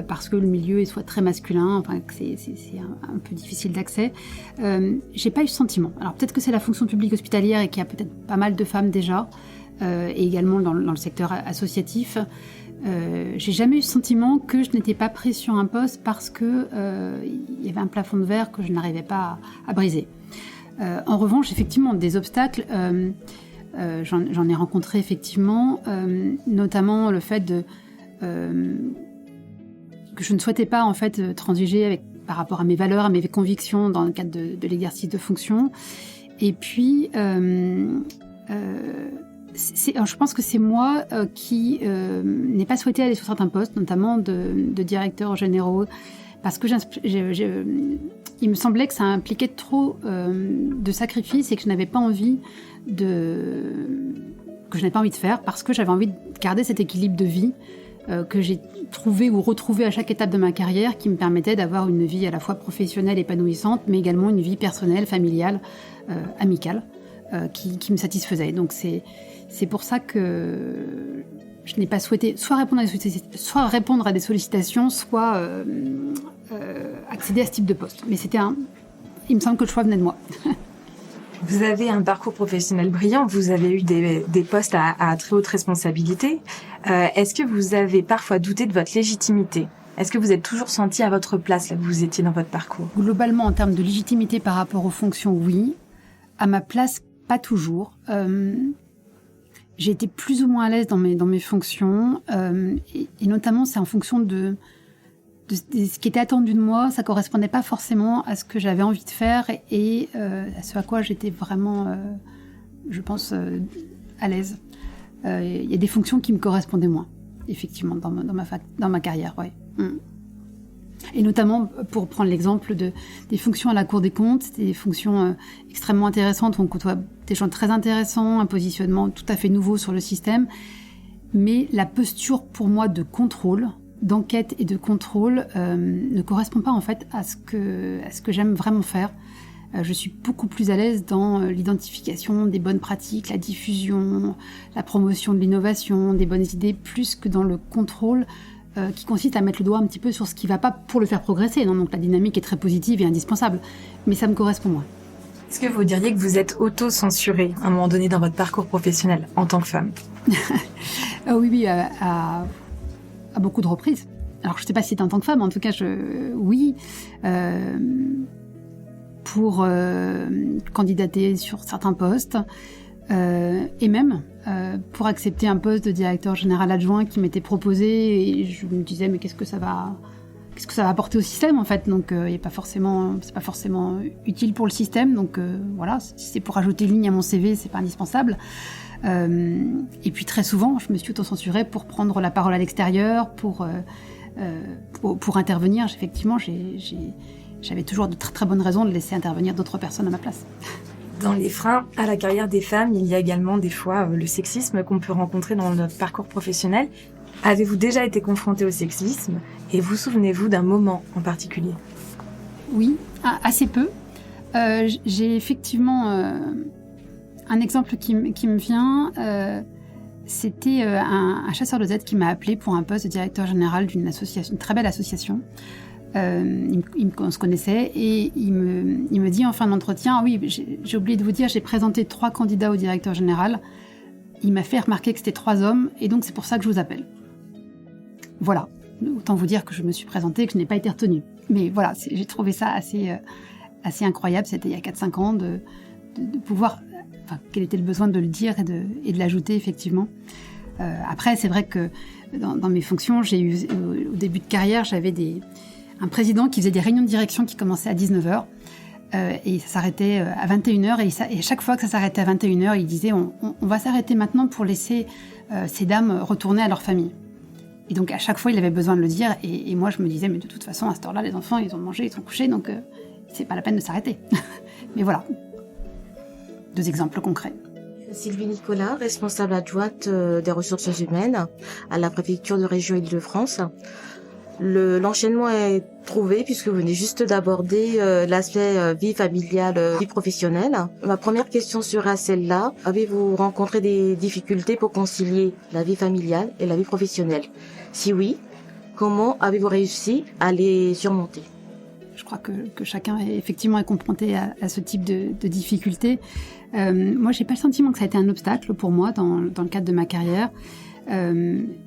Parce que le milieu est soit très masculin, que c'est un peu difficile d'accès. J'ai pas eu ce sentiment. Alors peut-être que c'est la fonction publique hospitalière et qu'il y a peut-être pas mal de femmes déjà, et également dans le secteur associatif. J'ai jamais eu ce sentiment que je n'étais pas prise sur un poste parce que il y avait un plafond de verre que je n'arrivais pas à briser. En revanche, effectivement, des obstacles, j'en ai rencontré effectivement, notamment le fait que je ne souhaitais pas en fait transiger par rapport à mes valeurs, à mes convictions dans le cadre de l'exercice de fonction. Et puis, je pense que c'est moi qui n'ai pas souhaité aller sur certains postes, notamment de directeurs généraux, parce que il me semblait que ça impliquait trop de sacrifices et que je n'avais pas envie de faire, parce que j'avais envie de garder cet équilibre de vie que j'ai trouvé ou retrouvé à chaque étape de ma carrière, qui me permettait d'avoir une vie à la fois professionnelle épanouissante, mais également une vie personnelle, familiale, amicale, qui me satisfaisait. Donc c'est pour ça que je n'ai pas souhaité soit répondre à des sollicitations, soit accéder à ce type de poste. Mais il me semble que le choix venait de moi. Vous avez un parcours professionnel brillant, vous avez eu des postes à très haute responsabilité. Est-ce que vous avez parfois douté de votre légitimité? Est-ce que vous êtes toujours senti à votre place là où vous étiez dans votre parcours? Globalement, en termes de légitimité par rapport aux fonctions, oui. À ma place, pas toujours. J'ai été plus ou moins à l'aise dans mes fonctions, et notamment c'est en fonction de ce qui était attendu de moi. Ça correspondait pas forcément à ce que j'avais envie de faire et à ce à quoi j'étais vraiment, je pense, à l'aise. Il y a des fonctions qui me correspondaient moins, effectivement, dans ma carrière, ouais. Et notamment, pour prendre l'exemple des fonctions à la Cour des comptes, c'était des fonctions extrêmement intéressantes, où on côtoie des gens très intéressants, un positionnement tout à fait nouveau sur le système, mais la posture pour moi de contrôle, d'enquête et de contrôle ne correspond pas en fait à ce que j'aime vraiment faire. Je suis beaucoup plus à l'aise dans l'identification des bonnes pratiques, la diffusion, la promotion de l'innovation, des bonnes idées, plus que dans le contrôle qui consiste à mettre le doigt un petit peu sur ce qui ne va pas pour le faire progresser. Non, donc la dynamique est très positive et indispensable, mais ça me correspond moins. Est-ce que vous diriez que vous êtes auto-censurée à un moment donné dans votre parcours professionnel en tant que femme? Oui, à beaucoup de reprises. Alors, je ne sais pas si c'était en tant que femme, en tout cas, oui. Pour candidater sur certains postes, et même pour accepter un poste de directeur général adjoint qui m'était proposé, et je me disais, mais qu'est-ce que ça va apporter au système, en fait? Donc, c'est pas forcément utile pour le système, donc voilà, si c'est pour ajouter une ligne à mon CV, c'est pas indispensable. Et puis très souvent, je me suis auto-censurée pour prendre la parole à l'extérieur, pour intervenir. Effectivement, j'avais toujours de très très bonnes raisons de laisser intervenir d'autres personnes à ma place. Dans les freins à la carrière des femmes, il y a également des fois le sexisme qu'on peut rencontrer dans notre parcours professionnel. Avez-vous déjà été confrontée au sexisme et vous souvenez-vous d'un moment en particulier ? Oui, assez peu. J'ai effectivement un exemple qui me vient. C'était un chasseur de tête qui m'a appelé pour un poste de directeur général d'une association, une très belle association. On se connaissait et il me dit en fin d'entretien, ah oui, j'ai oublié de vous dire, j'ai présenté 3 candidats au directeur général. Il m'a fait remarquer que c'était 3 hommes et donc c'est pour ça que je vous appelle. Voilà, autant vous dire que je me suis présentée et que je n'ai pas été retenue. Mais voilà, j'ai trouvé ça assez incroyable, c'était il y a 4-5 ans, de pouvoir... Enfin, quel était le besoin de le dire et de l'ajouter, effectivement. Après, c'est vrai que dans mes fonctions, j'ai eu, au début de carrière, j'avais un président qui faisait des réunions de direction qui commençaient à 19h et ça s'arrêtait à 21h. Et à chaque fois que ça s'arrêtait à 21h, il disait on va s'arrêter maintenant pour laisser ces dames retourner à leur famille. Et donc, à chaque fois, il avait besoin de le dire. Et moi, je me disais, mais de toute façon, à cette heure-là, les enfants, ils ont mangé, ils sont couchés, donc c'est pas la peine de s'arrêter. Mais voilà. 2 exemples concrets. Sylvie Nicolas, responsable adjointe des ressources humaines à la préfecture de région Île-de-France. L'enchaînement est trouvé puisque vous venez juste d'aborder l'aspect vie familiale, vie professionnelle. Ma première question sera celle-là. Avez-vous rencontré des difficultés pour concilier la vie familiale et la vie professionnelle ? Si oui, comment avez-vous réussi à les surmonter ? Je crois que chacun est confronté à ce type de difficultés. Moi, j'ai pas le sentiment que ça a été un obstacle pour moi dans le cadre de ma carrière.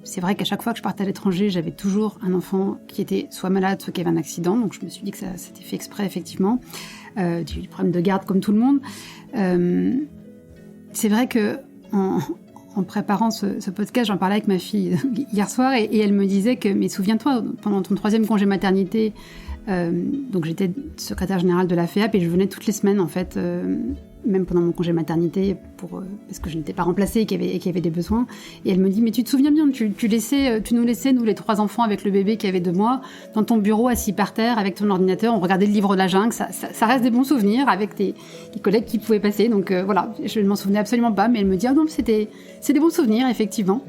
C'est vrai qu'à chaque fois que je partais à l'étranger, j'avais toujours un enfant qui était soit malade, soit qui avait un accident. Donc je me suis dit que ça s'était fait exprès, effectivement. J'ai eu des problèmes de garde comme tout le monde. C'est vrai que en préparant ce podcast, j'en parlais avec ma fille hier soir et elle me disait que, mais souviens-toi, pendant ton 3e congé maternité, donc j'étais secrétaire générale de la FEAP et je venais toutes les semaines en fait, même pendant mon congé maternité parce que je n'étais pas remplacée et qu'il y avait des besoins. Et elle me dit mais tu te souviens bien, tu nous laissais nous les 3 enfants avec le bébé qui avait 2 mois dans ton bureau assis par terre avec ton ordinateur, on regardait le livre de la jungle, ça reste des bons souvenirs avec des collègues qui pouvaient passer. Donc voilà, je ne m'en souvenais absolument pas, mais elle me dit ah non c'est des bons souvenirs effectivement.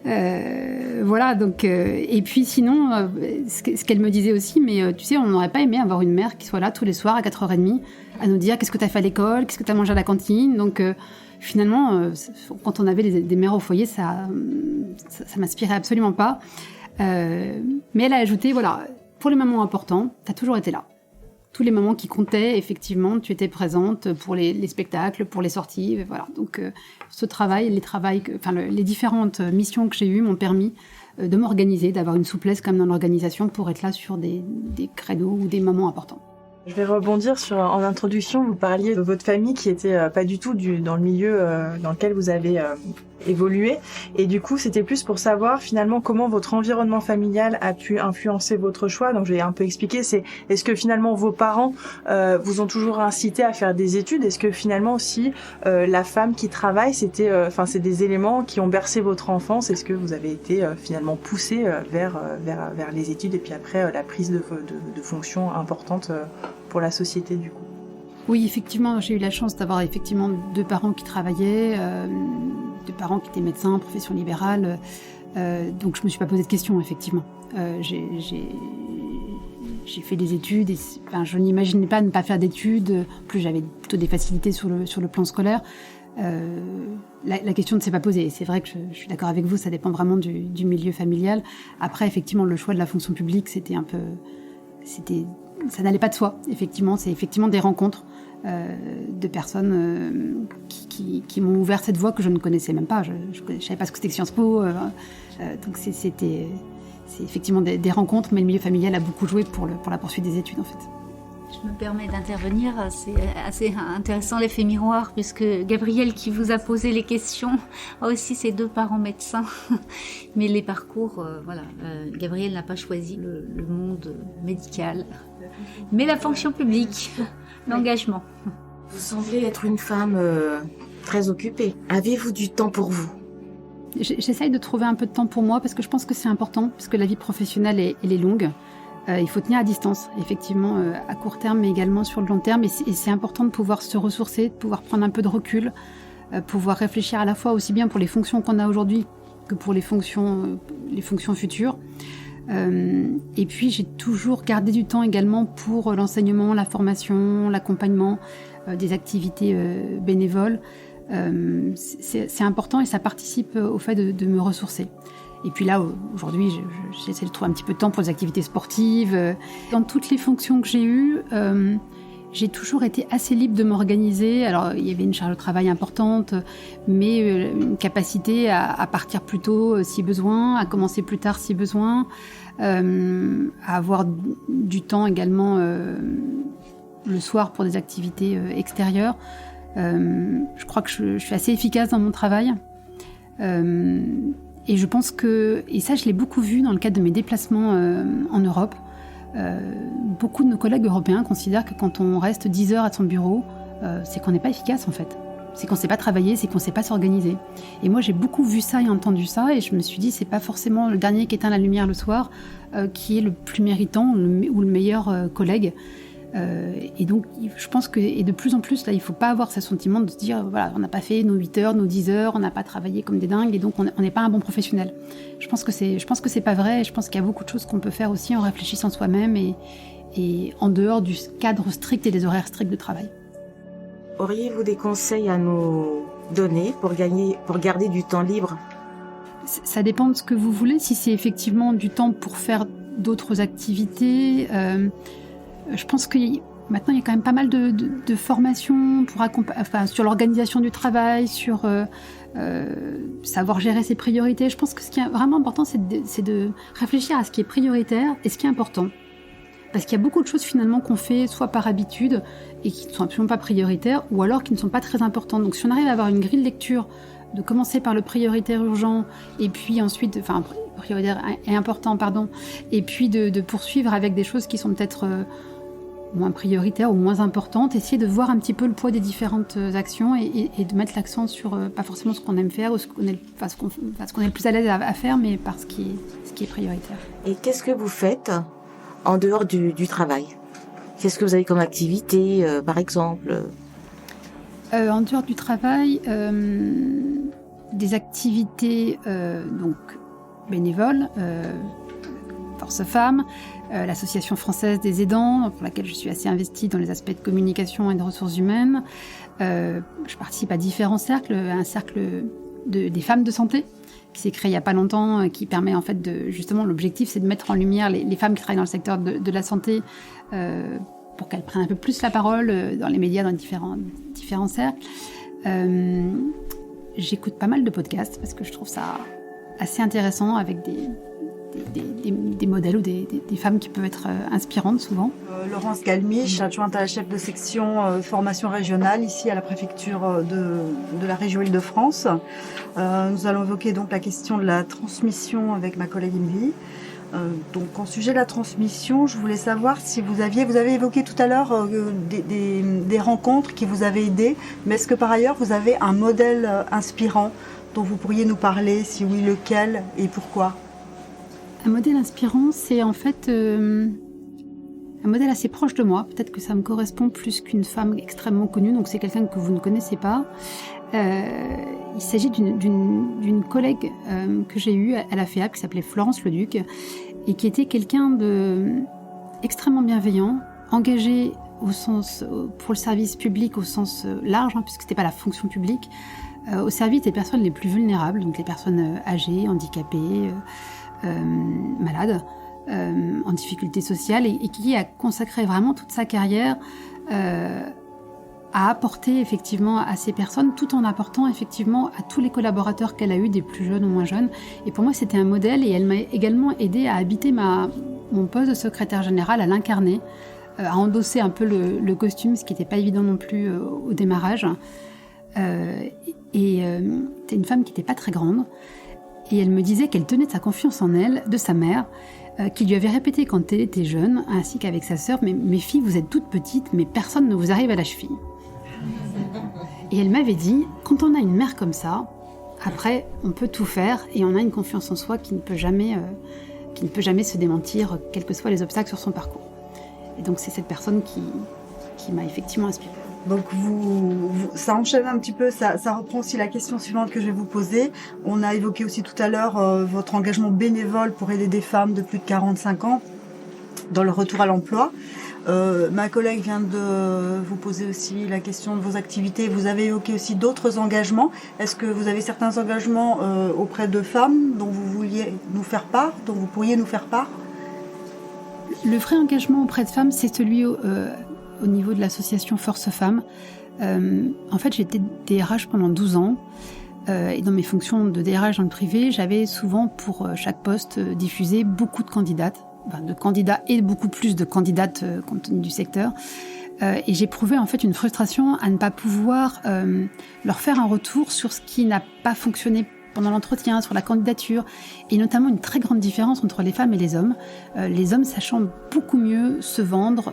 Voilà, donc et puis sinon ce qu'elle me disait aussi, mais tu sais, on n'aurait pas aimé avoir une mère qui soit là tous les soirs à 4h30 à nous dire qu'est-ce que t'as fait à l'école, qu'est-ce que t'as mangé à la cantine. Donc finalement quand on avait des mères au foyer, ça m'inspirait absolument pas, mais elle a ajouté voilà, pour les moments importants t'as toujours été là. Tous les moments qui comptaient, effectivement, tu étais présente pour les spectacles, pour les sorties, voilà. Donc, ce travail, les différentes missions que j'ai eues m'ont permis de m'organiser, d'avoir une souplesse comme dans l'organisation pour être là sur des créneaux ou des moments importants. Je vais rebondir en introduction, vous parliez de votre famille qui était pas du tout dans le milieu dans lequel vous avez évolué, et du coup c'était plus pour savoir finalement comment votre environnement familial a pu influencer votre choix. Donc je vais un peu expliquer, est-ce que finalement vos parents vous ont toujours incité à faire des études, est-ce que finalement aussi la femme qui travaille c'est des éléments qui ont bercé votre enfance, est-ce que vous avez été finalement poussé vers les études et puis après la prise de fonctions importantes pour la société du coup? Oui, effectivement, j'ai eu la chance d'avoir effectivement 2 parents qui travaillaient, 2 parents qui étaient médecins, profession libérale, donc je me suis pas posé de questions, effectivement. J'ai fait des études, je n'imaginais pas ne pas faire d'études, en plus j'avais plutôt des facilités sur le plan scolaire. La question ne s'est pas posée. C'est vrai que je suis d'accord avec vous, ça dépend vraiment du milieu familial. Après, effectivement, le choix de la fonction publique, ça n'allait pas de soi, effectivement. C'est effectivement des rencontres de personnes qui m'ont ouvert cette voie que je ne connaissais même pas. Je ne savais pas ce que c'était que Sciences Po. Donc c'est effectivement des rencontres, mais le milieu familial a beaucoup joué pour la poursuite des études, en fait. Je me permets d'intervenir, c'est assez intéressant l'effet miroir, puisque Gabriel qui vous a posé les questions a aussi ses 2 parents médecins, mais les parcours, Gabriel n'a pas choisi le monde médical, mais la fonction publique, l'engagement. Vous semblez être une femme très occupée. Avez-vous du temps pour vous ? J'essaye de trouver un peu de temps pour moi, parce que je pense que c'est important, parce que la vie professionnelle elle est longue. il faut tenir à distance, effectivement, à court terme, mais également sur le long terme. Et c'est important de pouvoir se ressourcer, de pouvoir prendre un peu de recul, pouvoir réfléchir à la fois aussi bien pour les fonctions qu'on a aujourd'hui que pour les fonctions futures. Et puis, j'ai toujours gardé du temps également pour l'enseignement, la formation, l'accompagnement, des activités bénévoles. C'est important et ça participe au fait de me ressourcer. Et puis là, aujourd'hui, j'essaie de trouver un petit peu de temps pour les activités sportives. Dans toutes les fonctions que j'ai eues, j'ai toujours été assez libre de m'organiser. Alors, il y avait une charge de travail importante, mais une capacité à partir plus tôt si besoin, à commencer plus tard si besoin, à avoir du temps également le soir pour des activités extérieures. Je crois que je suis assez efficace dans mon travail. Et je pense que, et ça je l'ai beaucoup vu dans le cadre de mes déplacements en Europe, beaucoup de nos collègues européens considèrent que quand on reste 10 heures à son bureau, c'est qu'on n'est pas efficace en fait. C'est qu'on ne sait pas travailler, c'est qu'on ne sait pas s'organiser. Et moi j'ai beaucoup vu ça et entendu ça et je me suis dit c'est pas forcément le dernier qui éteint la lumière le soir qui est le plus méritant ou le meilleur collègue. Et donc je pense que et de plus en plus là il faut pas avoir ce sentiment de se dire voilà on n'a pas fait nos 8 heures, nos 10 heures, on n'a pas travaillé comme des dingues et donc on n'est pas un bon professionnel. Je pense que c'est pas vrai et je pense qu'il y a beaucoup de choses qu'on peut faire aussi en réfléchissant soi-même et en dehors du cadre strict et des horaires stricts de travail. Auriez-vous des conseils à nous donner pour garder du temps libre? Ça dépend de ce que vous voulez. Si c'est effectivement du temps pour faire d'autres activités, je pense que maintenant il y a quand même pas mal de formations sur l'organisation du travail, sur savoir gérer ses priorités. Je pense que ce qui est vraiment important, c'est de réfléchir à ce qui est prioritaire et ce qui est important. Parce qu'il y a beaucoup de choses finalement qu'on fait soit par habitude et qui ne sont absolument pas prioritaires ou alors qui ne sont pas très importantes. Donc si on arrive à avoir une grille de lecture, de commencer par le prioritaire urgent et puis ensuite, prioritaire et important, pardon, et puis de poursuivre avec des choses qui sont peut-être moins prioritaires ou moins importantes, essayer de voir un petit peu le poids des différentes actions et de mettre l'accent sur pas forcément ce qu'on aime faire ou ce qu'on est le plus à l'aise à faire, mais par ce qui est prioritaire. Et qu'est-ce que vous faites en dehors du travail? Qu'est-ce que vous avez comme activité, par exemple? En dehors du travail, des activités donc bénévoles, Force Femmes, l'Association française des aidants, pour laquelle je suis assez investie dans les aspects de communication et de ressources humaines. Je participe à différents cercles, un cercle des femmes de santé, qui s'est créé il n'y a pas longtemps, qui permet en fait justement, l'objectif c'est de mettre en lumière les femmes qui travaillent dans le secteur de la santé pour qu'elles prennent un peu plus la parole dans les médias, dans différents cercles. J'écoute pas mal de podcasts parce que je trouve ça assez intéressant avec des modèles ou des femmes qui peuvent être inspirantes souvent. Laurence Galmiche, adjointe à la chef de section formation régionale ici à la préfecture de la région Île-de-France. Nous allons évoquer donc la question de la transmission avec ma collègue Émilie. Donc en sujet de la transmission, je voulais savoir si vous avez évoqué tout à l'heure des rencontres qui vous avaient aidé, mais est-ce que par ailleurs vous avez un modèle inspirant dont vous pourriez nous parler, si oui lequel et pourquoi? Un modèle inspirant, c'est en fait un modèle assez proche de moi. Peut-être que ça me correspond plus qu'une femme extrêmement connue, donc c'est quelqu'un que vous ne connaissez pas. Il s'agit d'une collègue que j'ai eue à la FEAP qui s'appelait Florence Leduc et qui était quelqu'un extrêmement bienveillant, engagé pour le service public au sens large, puisque c'était pas la fonction publique, au service des personnes les plus vulnérables, donc les personnes âgées, handicapées, malades, en difficulté sociale, et qui a consacré vraiment toute sa carrière à apporter effectivement à ces personnes, tout en apportant effectivement à tous les collaborateurs qu'elle a eus, des plus jeunes ou moins jeunes. Et pour moi, c'était un modèle, et elle m'a également aidé à habiter mon poste de secrétaire général, à l'incarner, à endosser un peu le costume, ce qui n'était pas évident non plus au démarrage. C'était une femme qui n'était pas très grande, et elle me disait qu'elle tenait sa confiance en elle, de sa mère, qui lui avait répété quand elle était jeune, ainsi qu'avec sa sœur, mais mes filles, vous êtes toutes petites, mais personne ne vous arrive à la cheville. Et elle m'avait dit, quand on a une mère comme ça, après, on peut tout faire, et on a une confiance en soi qui ne peut jamais qui ne peut jamais se démentir, quels que soient les obstacles sur son parcours. Et donc c'est cette personne qui m'a effectivement inspirée. Donc ça enchaîne un petit peu, ça reprend aussi la question suivante que je vais vous poser. On a évoqué aussi tout à l'heure votre engagement bénévole pour aider des femmes de plus de 45 ans dans le retour à l'emploi. Ma collègue vient de vous poser aussi la question de vos activités. Vous avez évoqué aussi d'autres engagements. Est-ce que vous avez certains engagements auprès de femmes dont vous vouliez nous faire part, dont vous pourriez nous faire part ? Le vrai engagement auprès de femmes, c'est celui au niveau de l'association Force Femmes. En fait, j'étais DRH pendant 12 ans. Et dans mes fonctions de DRH dans le privé, j'avais souvent pour chaque poste diffusé beaucoup de candidates. De candidats et beaucoup plus de candidates compte tenu du secteur. Et j'éprouvais en fait une frustration à ne pas pouvoir leur faire un retour sur ce qui n'a pas fonctionné pendant l'entretien, sur la candidature, et notamment une très grande différence entre les femmes et les hommes. Les hommes sachant beaucoup mieux se vendre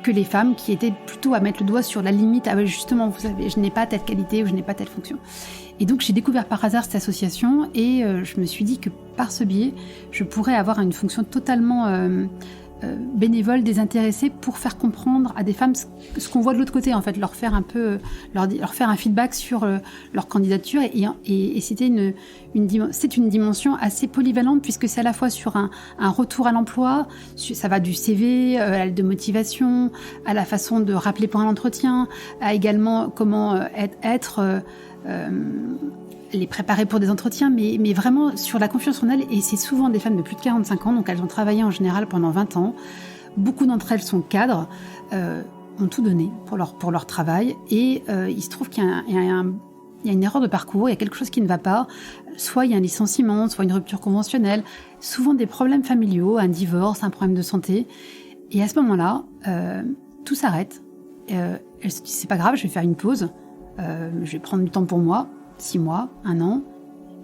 que les femmes qui étaient plutôt à mettre le doigt sur la limite. Ah ouais, justement, vous savez, je n'ai pas telle qualité ou je n'ai pas telle fonction. Et donc j'ai découvert par hasard cette association et je me suis dit que par ce biais, je pourrais avoir une fonction totalement bénévole, désintéressée, pour faire comprendre à des femmes ce qu'on voit de l'autre côté, en fait, leur faire un feedback sur leur candidature. Et c'était une dimension assez polyvalente, puisque c'est à la fois sur un retour à l'emploi, ça va du CV, à la de motivation, à la façon de rappeler pour un entretien, à également comment les préparer pour des entretiens, mais vraiment sur la confiance en elles. Et c'est souvent des femmes de plus de 45 ans, donc elles ont travaillé en général pendant 20 ans. Beaucoup d'entre elles sont cadres, ont tout donné pour leur travail. Et il se trouve qu'il y a une erreur de parcours, il y a quelque chose qui ne va pas. Soit il y a un licenciement, soit une rupture conventionnelle, souvent des problèmes familiaux, un divorce, un problème de santé. Et à ce moment-là, tout s'arrête. Elles se disent, c'est pas grave, je vais faire une pause. Je vais prendre du temps pour moi, 6 mois, 1 an.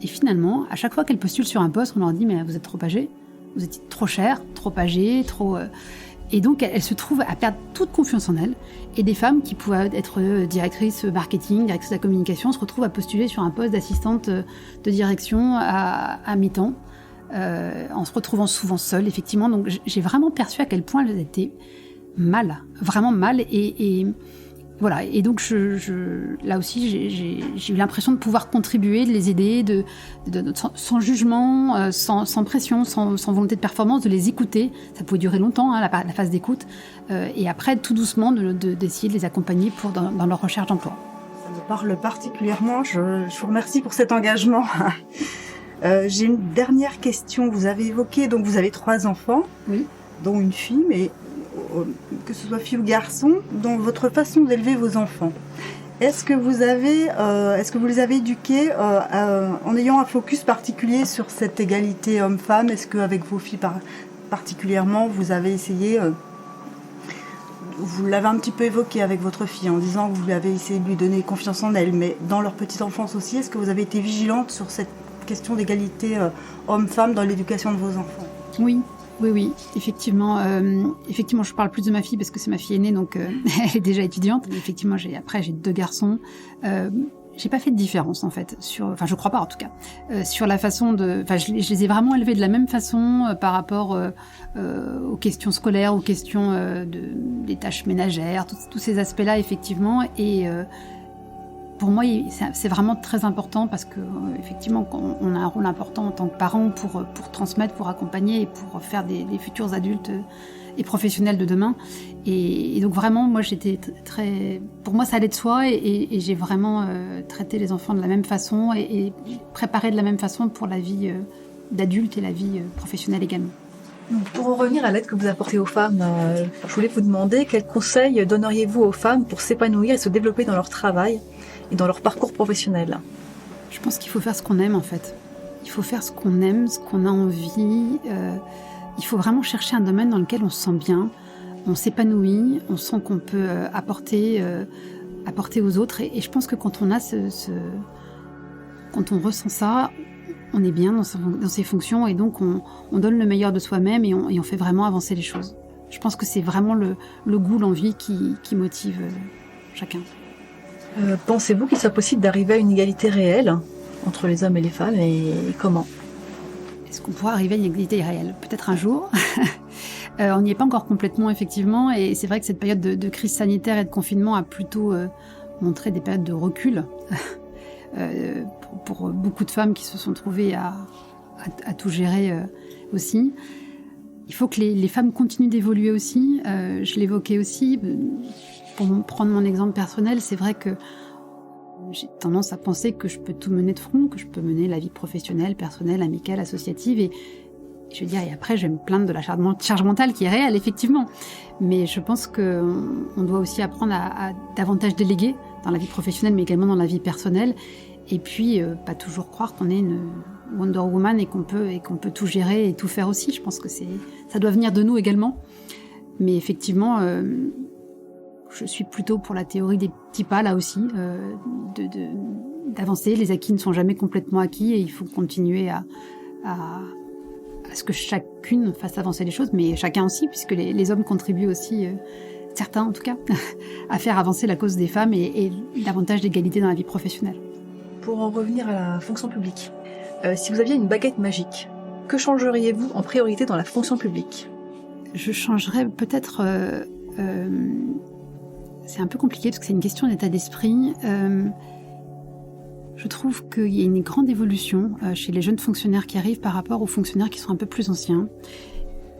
Et finalement, à chaque fois qu'elles postulent sur un poste, on leur dit, mais vous êtes trop âgé, vous êtes trop cher, trop âgé, trop... Et donc, elles se trouvent à perdre toute confiance en elles. Et des femmes qui pouvaient être directrices marketing, directrices de la communication, se retrouvent à postuler sur un poste d'assistante de direction à mi-temps, en se retrouvant souvent seules, effectivement. Donc, j'ai vraiment perçu à quel point elles étaient mal, vraiment mal. Et voilà, et donc là aussi, j'ai eu l'impression de pouvoir contribuer, de les aider, sans jugement, sans pression, sans volonté de performance, de les écouter. Ça pouvait durer longtemps, la phase d'écoute, et après, tout doucement, d'essayer de les accompagner dans leur recherche d'emploi. Ça me parle particulièrement, je vous remercie pour cet engagement. J'ai une dernière question. Vous avez évoqué, donc vous avez 3 enfants, oui, dont une fille, mais que ce soit fille ou garçon, dans votre façon d'élever vos enfants. Est-ce que vous les avez éduqués en ayant un focus particulier sur cette égalité homme-femme ? Est-ce qu'avec vos filles particulièrement, vous avez essayé, vous l'avez un petit peu évoqué avec votre fille en disant que vous avez essayé de lui donner confiance en elle, mais dans leur petite enfance aussi, est-ce que vous avez été vigilante sur cette question d'égalité homme-femme dans l'éducation de vos enfants ? Oui, effectivement, je parle plus de ma fille parce que c'est ma fille aînée, donc elle est déjà étudiante. Effectivement, j'ai 2 garçons. J'ai pas fait de différence en fait, je crois pas en tout cas, sur la façon je les ai vraiment élevés de la même façon par rapport aux questions scolaires, aux questions des tâches ménagères, tous ces aspects-là effectivement. Et pour moi, c'est vraiment très important parce que effectivement, on a un rôle important en tant que parents pour transmettre, pour accompagner et pour faire des futurs adultes et professionnels de demain. Et donc vraiment, moi, pour moi, ça allait de soi et j'ai vraiment traité les enfants de la même façon et préparé de la même façon pour la vie d'adulte et la vie professionnelle également. Pour en revenir à l'aide que vous apportez aux femmes, je voulais vous demander quels conseils donneriez-vous aux femmes pour s'épanouir et se développer dans leur travail et dans leur parcours professionnel ? Je pense qu'il faut faire ce qu'on aime en fait. Il faut faire ce qu'on aime, ce qu'on a envie. Il faut vraiment chercher un domaine dans lequel on se sent bien, on s'épanouit, on sent qu'on peut apporter aux autres. Et je pense que quand on a quand on ressent ça, on est bien dans ses fonctions et donc on donne le meilleur de soi-même et on fait vraiment avancer les choses. Je pense que c'est vraiment le goût, l'envie qui motive chacun. Pensez-vous qu'il soit possible d'arriver à une égalité réelle entre les hommes et les femmes et comment ? est-ce qu'on pourra arriver à une égalité réelle ? Peut-être un jour. On n'y est pas encore complètement, effectivement, et c'est vrai que cette période de crise sanitaire et de confinement a plutôt montré des périodes de recul pour beaucoup de femmes qui se sont trouvées à tout gérer aussi. Il faut que les femmes continuent d'évoluer aussi. Je l'évoquais aussi. Pour prendre mon exemple personnel, c'est vrai que j'ai tendance à penser que je peux tout mener de front, que je peux mener la vie professionnelle, personnelle, amicale, associative. Et je veux dire, et après, je vais me plaindre de la charge mentale qui est réelle, effectivement. Mais je pense qu'on doit aussi apprendre à davantage déléguer dans la vie professionnelle, mais également dans la vie personnelle. Et puis, pas toujours croire qu'on est une Wonder Woman et qu'on peut tout gérer et tout faire aussi. Je pense que ça doit venir de nous également. Mais effectivement, je suis plutôt pour la théorie des petits pas, là aussi, d'avancer. Les acquis ne sont jamais complètement acquis et il faut continuer à ce que chacune fasse avancer les choses, mais chacun aussi, puisque les hommes contribuent aussi, certains en tout cas, à faire avancer la cause des femmes et davantage d'égalité dans la vie professionnelle. Pour en revenir à la fonction publique, si vous aviez une baguette magique, que changeriez-vous en priorité dans la fonction publique ? Je changerais peut-être... c'est un peu compliqué parce que c'est une question d'état d'esprit. Je trouve qu'il y a une grande évolution chez les jeunes fonctionnaires qui arrivent par rapport aux fonctionnaires qui sont un peu plus anciens.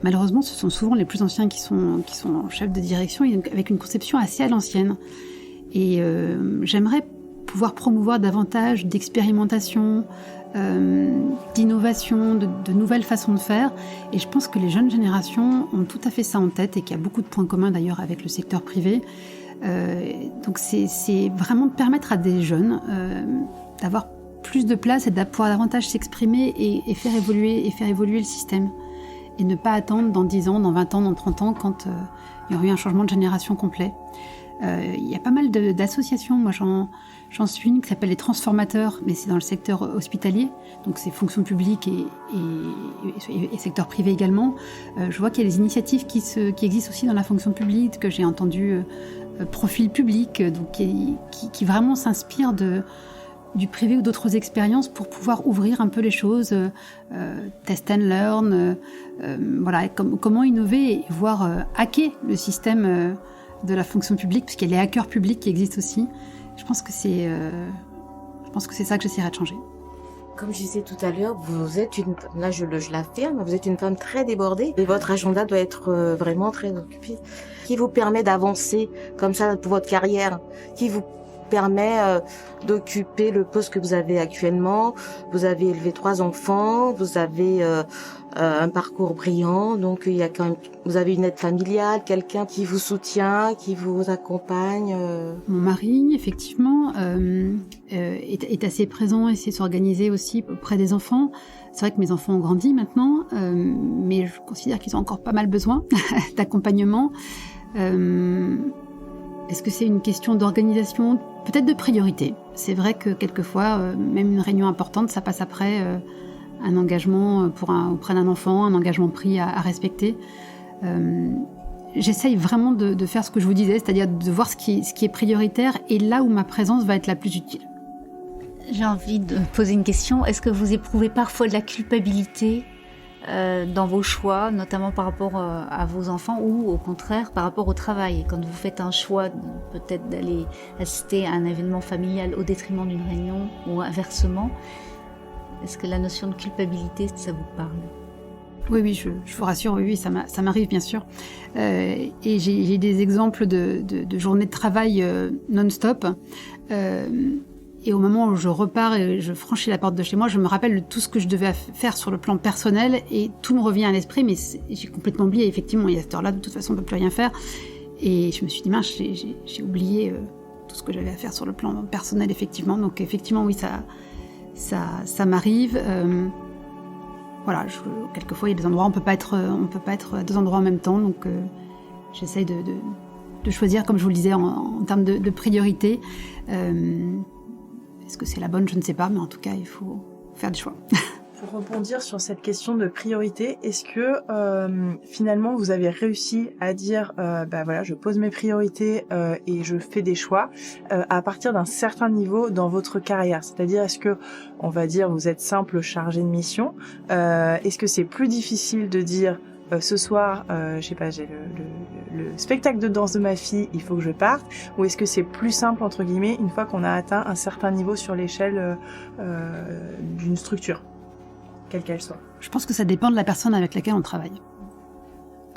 Malheureusement, ce sont souvent les plus anciens qui sont chefs de direction avec une conception assez à l'ancienne. Et j'aimerais pouvoir promouvoir davantage d'expérimentation, d'innovation, de nouvelles façons de faire. Et je pense que les jeunes générations ont tout à fait ça en tête et qu'il y a beaucoup de points communs d'ailleurs avec le secteur privé. Donc c'est vraiment de permettre à des jeunes d'avoir plus de place et de pouvoir davantage s'exprimer et faire évoluer le système. Et ne pas attendre dans 10 ans, dans 20 ans, dans 30 ans quand il y aura eu un changement de génération complet. Il y a pas mal d'associations, moi j'en suis une qui s'appelle les transformateurs, mais c'est dans le secteur hospitalier, donc c'est fonction publique et secteur privé également. Je vois qu'il y a des initiatives qui existent aussi dans la fonction publique, que j'ai entendu profil public, donc qui vraiment s'inspirent du privé ou d'autres expériences pour pouvoir ouvrir un peu les choses, test and learn, voilà, comment innover et voire hacker le système de la fonction publique, puisqu'il y a les hackers publics qui existent aussi. Je pense que c'est ça que j'essaierai de changer. Comme je disais tout à l'heure, vous êtes là je l'affirme, vous êtes une femme très débordée et votre agenda doit être vraiment très occupé, qui vous permet d'avancer comme ça pour votre carrière, qui vous permet d'occuper le poste que vous avez actuellement. Vous avez élevé 3 enfants, vous avez un parcours brillant, donc il y a quand même, vous avez une aide familiale, quelqu'un qui vous soutient, qui vous accompagne. Mon mari, effectivement, est assez présent et sait s'organiser aussi auprès des enfants. C'est vrai que mes enfants ont grandi maintenant, mais je considère qu'ils ont encore pas mal besoin d'accompagnement. Est-ce que c'est une question d'organisation ? Peut-être de priorité. C'est vrai que quelquefois, même une réunion importante, ça passe après un engagement auprès d'un enfant, un engagement pris à respecter. J'essaye vraiment de faire ce que je vous disais, c'est-à-dire de voir ce qui est prioritaire et là où ma présence va être la plus utile. J'ai envie de poser une question. Est-ce que vous éprouvez parfois de la culpabilité dans vos choix, notamment par rapport à vos enfants ou au contraire par rapport au travail? Quand vous faites un choix peut-être d'aller assister à un événement familial au détriment d'une réunion ou inversement, est-ce que la notion de culpabilité, ça vous parle? Oui, je vous rassure, oui, ça m'arrive bien sûr. Et j'ai des exemples de journées de travail non-stop. Et au moment où je repars et je franchis la porte de chez moi, je me rappelle de tout ce que je devais faire sur le plan personnel et tout me revient à l'esprit, mais j'ai complètement oublié. Effectivement, il y a cette heure-là, de toute façon, on ne peut plus rien faire. Et je me suis dit, mince, j'ai oublié tout ce que j'avais à faire sur le plan personnel, effectivement. Donc, effectivement, oui, ça m'arrive. Voilà, quelquefois, il y a des endroits où on peut pas être à 2 endroits en même temps. Donc, j'essaye de choisir, comme je vous le disais, en termes de priorité. Est-ce que c'est la bonne? Je ne sais pas, mais en tout cas, il faut faire des choix. Pour rebondir sur cette question de priorité, est-ce que finalement vous avez réussi à dire voilà, je pose mes priorités et je fais des choix à partir d'un certain niveau dans votre carrière? C'est-à-dire, est-ce que, on va dire, vous êtes simple chargé de mission, est-ce que c'est plus difficile de dire ce soir, je sais pas, j'ai le spectacle de danse de ma fille, il faut que je parte, ou est-ce que c'est plus simple, entre guillemets, une fois qu'on a atteint un certain niveau sur l'échelle d'une structure, quelle qu'elle soit? Je pense que ça dépend de la personne avec laquelle on travaille.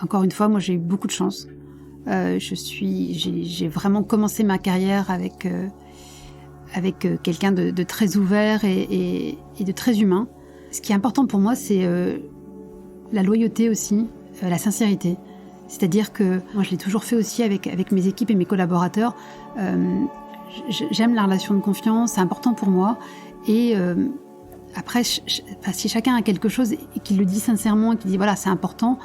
Encore une fois, moi j'ai eu beaucoup de chance. J'ai vraiment commencé ma carrière avec quelqu'un de très ouvert et de très humain. Ce qui est important pour moi, c'est la loyauté aussi, la sincérité. C'est-à-dire que moi, je l'ai toujours fait aussi avec mes équipes et mes collaborateurs. J'aime la relation de confiance, c'est important pour moi. Et après, si chacun a quelque chose et qu'il le dit sincèrement, et qu'il dit voilà, c'est important,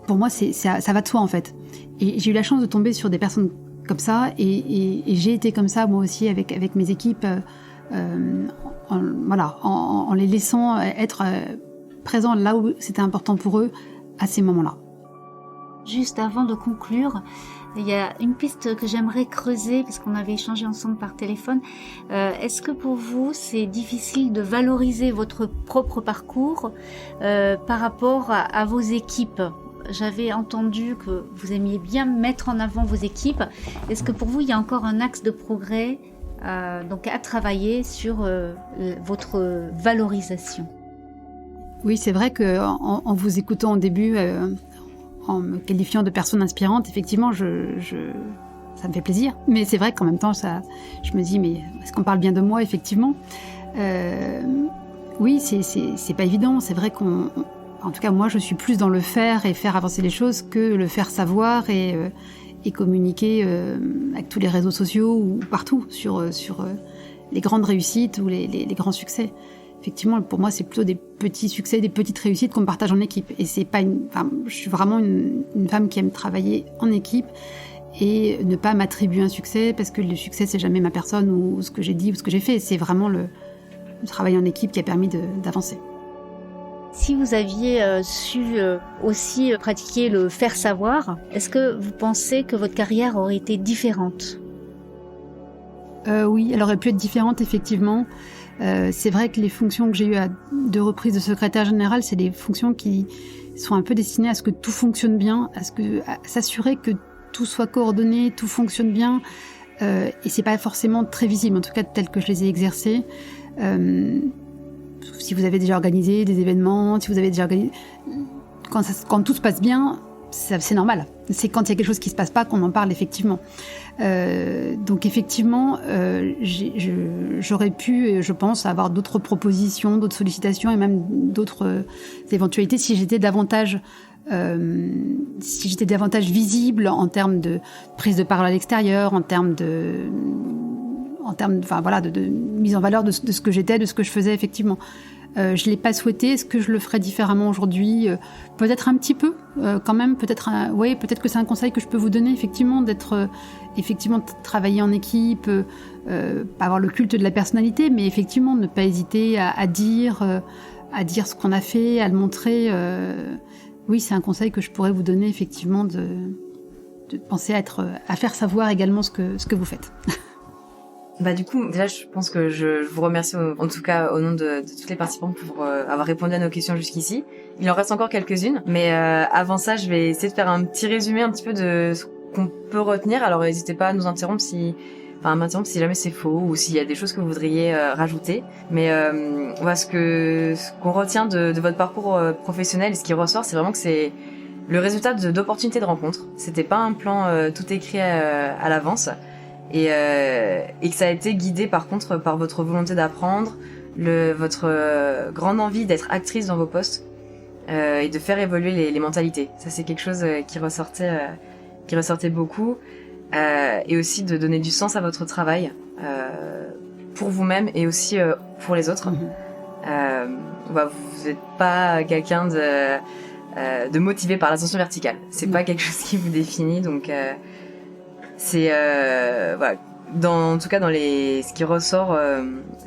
pour moi, ça va de soi en fait. Et j'ai eu la chance de tomber sur des personnes comme ça, et j'ai été comme ça moi aussi avec mes équipes, en les laissant être présents là où c'était important pour eux à ces moments-là. Juste avant de conclure, il y a une piste que j'aimerais creuser parce qu'on avait échangé ensemble par téléphone. Est-ce que pour vous, c'est difficile de valoriser votre propre parcours par rapport à vos équipes? J'avais entendu que vous aimiez bien mettre en avant vos équipes. Est-ce que pour vous, il y a encore un axe de progrès donc à travailler sur votre valorisation? Oui, c'est vrai qu'en vous écoutant au début, en me qualifiant de personne inspirante, effectivement, ça me fait plaisir. Mais c'est vrai qu'en même temps, je me dis, mais est-ce qu'on parle bien de moi, effectivement? Oui, c'est pas évident. C'est vrai en tout cas, moi, je suis plus dans le faire et faire avancer les choses que le faire savoir et communiquer avec tous les réseaux sociaux ou partout sur les grandes réussites ou les grands succès. Effectivement, pour moi, c'est plutôt des petits succès, des petites réussites qu'on partage en équipe. Et c'est pas je suis vraiment une femme qui aime travailler en équipe et ne pas m'attribuer un succès parce que le succès, c'est jamais ma personne ou ce que j'ai dit ou ce que j'ai fait. C'est vraiment le travail en équipe qui a permis d'avancer. Si vous aviez su aussi pratiquer le faire savoir, est-ce que vous pensez que votre carrière aurait été différente? Oui, elle aurait pu être différente, effectivement. C'est vrai que les fonctions que j'ai eues à 2 reprises de secrétaire général, c'est des fonctions qui sont un peu destinées à ce que tout fonctionne bien, à s'assurer que tout soit coordonné, tout fonctionne bien. Et c'est pas forcément très visible, en tout cas tel que je les ai exercées. Si vous avez déjà organisé des événements, si vous avez déjà organisé... Quand tout se passe bien, c'est normal. C'est quand il y a quelque chose qui se passe pas qu'on en parle, effectivement. Donc effectivement, j'aurais pu, je pense, avoir d'autres propositions, d'autres sollicitations et même d'autres éventualités si j'étais davantage visible en termes de prise de parole à l'extérieur, en termes de mise en valeur de ce que j'étais, de ce que je faisais, effectivement. Je l'ai pas souhaité. Est-ce que je le ferais différemment aujourd'hui? Peut-être un petit peu, quand même. Peut-être que c'est un conseil que je peux vous donner, effectivement, travailler en équipe, pas avoir le culte de la personnalité, mais effectivement ne pas hésiter à dire ce qu'on a fait, à le montrer. Oui, c'est un conseil que je pourrais vous donner, effectivement, de penser à faire savoir également ce que vous faites. Bah du coup, déjà, je pense que je vous remercie en tout cas au nom de toutes les participants pour avoir répondu à nos questions jusqu'ici. Il en reste encore quelques-unes, mais avant ça, je vais essayer de faire un petit résumé un petit peu de ce qu'on peut retenir. Alors n'hésitez pas à nous interrompre si jamais c'est faux ou s'il y a des choses que vous voudriez rajouter. Mais voilà, ce qu'on retient de votre parcours professionnel et ce qui ressort, c'est vraiment que c'est le résultat d'opportunités de rencontres. C'était pas un plan tout écrit à l'avance. Et que ça a été guidé par contre par votre volonté d'apprendre, votre grande envie d'être actrice dans vos postes et de faire évoluer les mentalités. Ça c'est quelque chose qui ressortait beaucoup et aussi de donner du sens à votre travail pour vous-même et aussi pour les autres. Vous n'êtes pas quelqu'un de motivé par l'ascension verticale. C'est pas quelque chose qui vous définit, donc c'est voilà. En tout cas, ce qui ressort,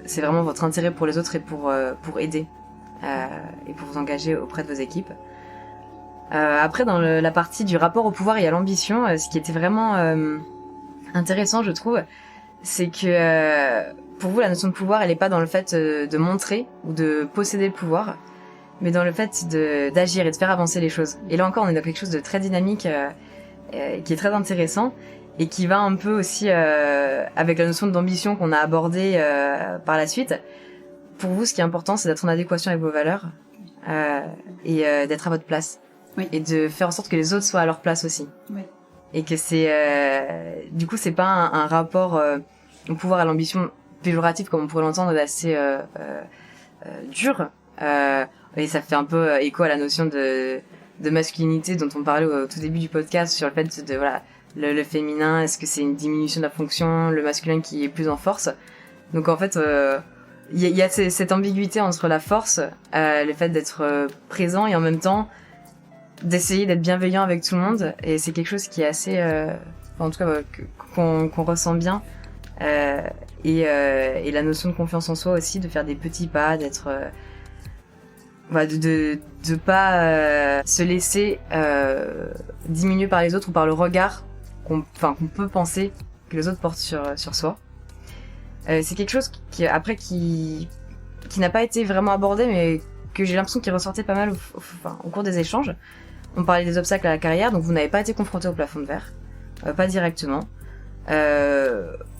c'est vraiment votre intérêt pour les autres et pour aider. et pour vous engager auprès de vos équipes. Après, dans la partie du rapport au pouvoir et à l'ambition, ce qui était vraiment intéressant, je trouve, c'est que pour vous, la notion de pouvoir, elle n'est pas dans le fait de montrer ou de posséder le pouvoir, mais dans le fait d'agir et de faire avancer les choses. Et là encore, on est dans quelque chose de très dynamique qui est très intéressant et qui va un peu aussi avec la notion d'ambition qu'on a abordée par la suite. Pour vous, ce qui est important, c'est d'être en adéquation avec vos valeurs et d'être à votre place. Oui. Et de faire en sorte que les autres soient à leur place aussi. Oui. Et que c'est du coup c'est pas un rapport au pouvoir à l'ambition péjoratif comme on pourrait l'entendre, assez dur, et ça fait un peu écho à la notion de masculinité dont on parlait au tout début du podcast, sur le fait de voilà, le féminin, est-ce que c'est une diminution de la fonction, le masculin qui est plus en force. Donc en fait il y a cette ambiguïté entre la force, le fait d'être présent et en même temps d'essayer d'être bienveillant avec tout le monde, et c'est quelque chose qui est assez en tout cas qu'on ressent bien, et la notion de confiance en soi aussi, de faire des petits pas, d'être de pas se laisser diminuer par les autres ou par le regard qu'on peut penser que les autres portent sur soi. C'est quelque chose qui n'a pas été vraiment abordé, mais que j'ai l'impression qu'il ressortait pas mal au cours des échanges. On parlait des obstacles à la carrière, donc vous n'avez pas été confronté au plafond de verre, pas directement.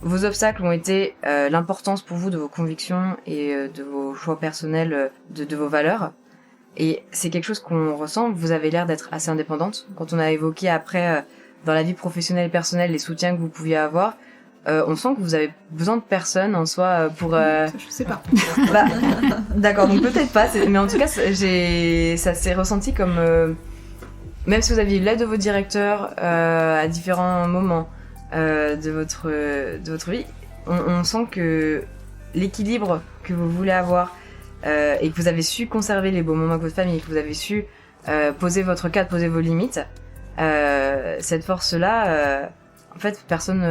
Vos obstacles ont été l'importance pour vous de vos convictions et de vos choix personnels, de vos valeurs. Et c'est quelque chose qu'on ressent. Vous avez l'air d'être assez indépendante. Quand on a évoqué après, dans la vie professionnelle et personnelle, les soutiens que vous pouviez avoir, on sent que vous avez besoin de personne en soi pour... Je sais pas. Bah, d'accord, donc peut-être pas. Mais en tout cas, ça s'est ressenti comme... même si vous aviez l'aide de vos directeurs à différents moments de votre vie, on sent que l'équilibre que vous voulez avoir et que vous avez su conserver les beaux moments avec votre famille, et que vous avez su poser votre cadre, poser vos limites, cette force-là, en fait, personne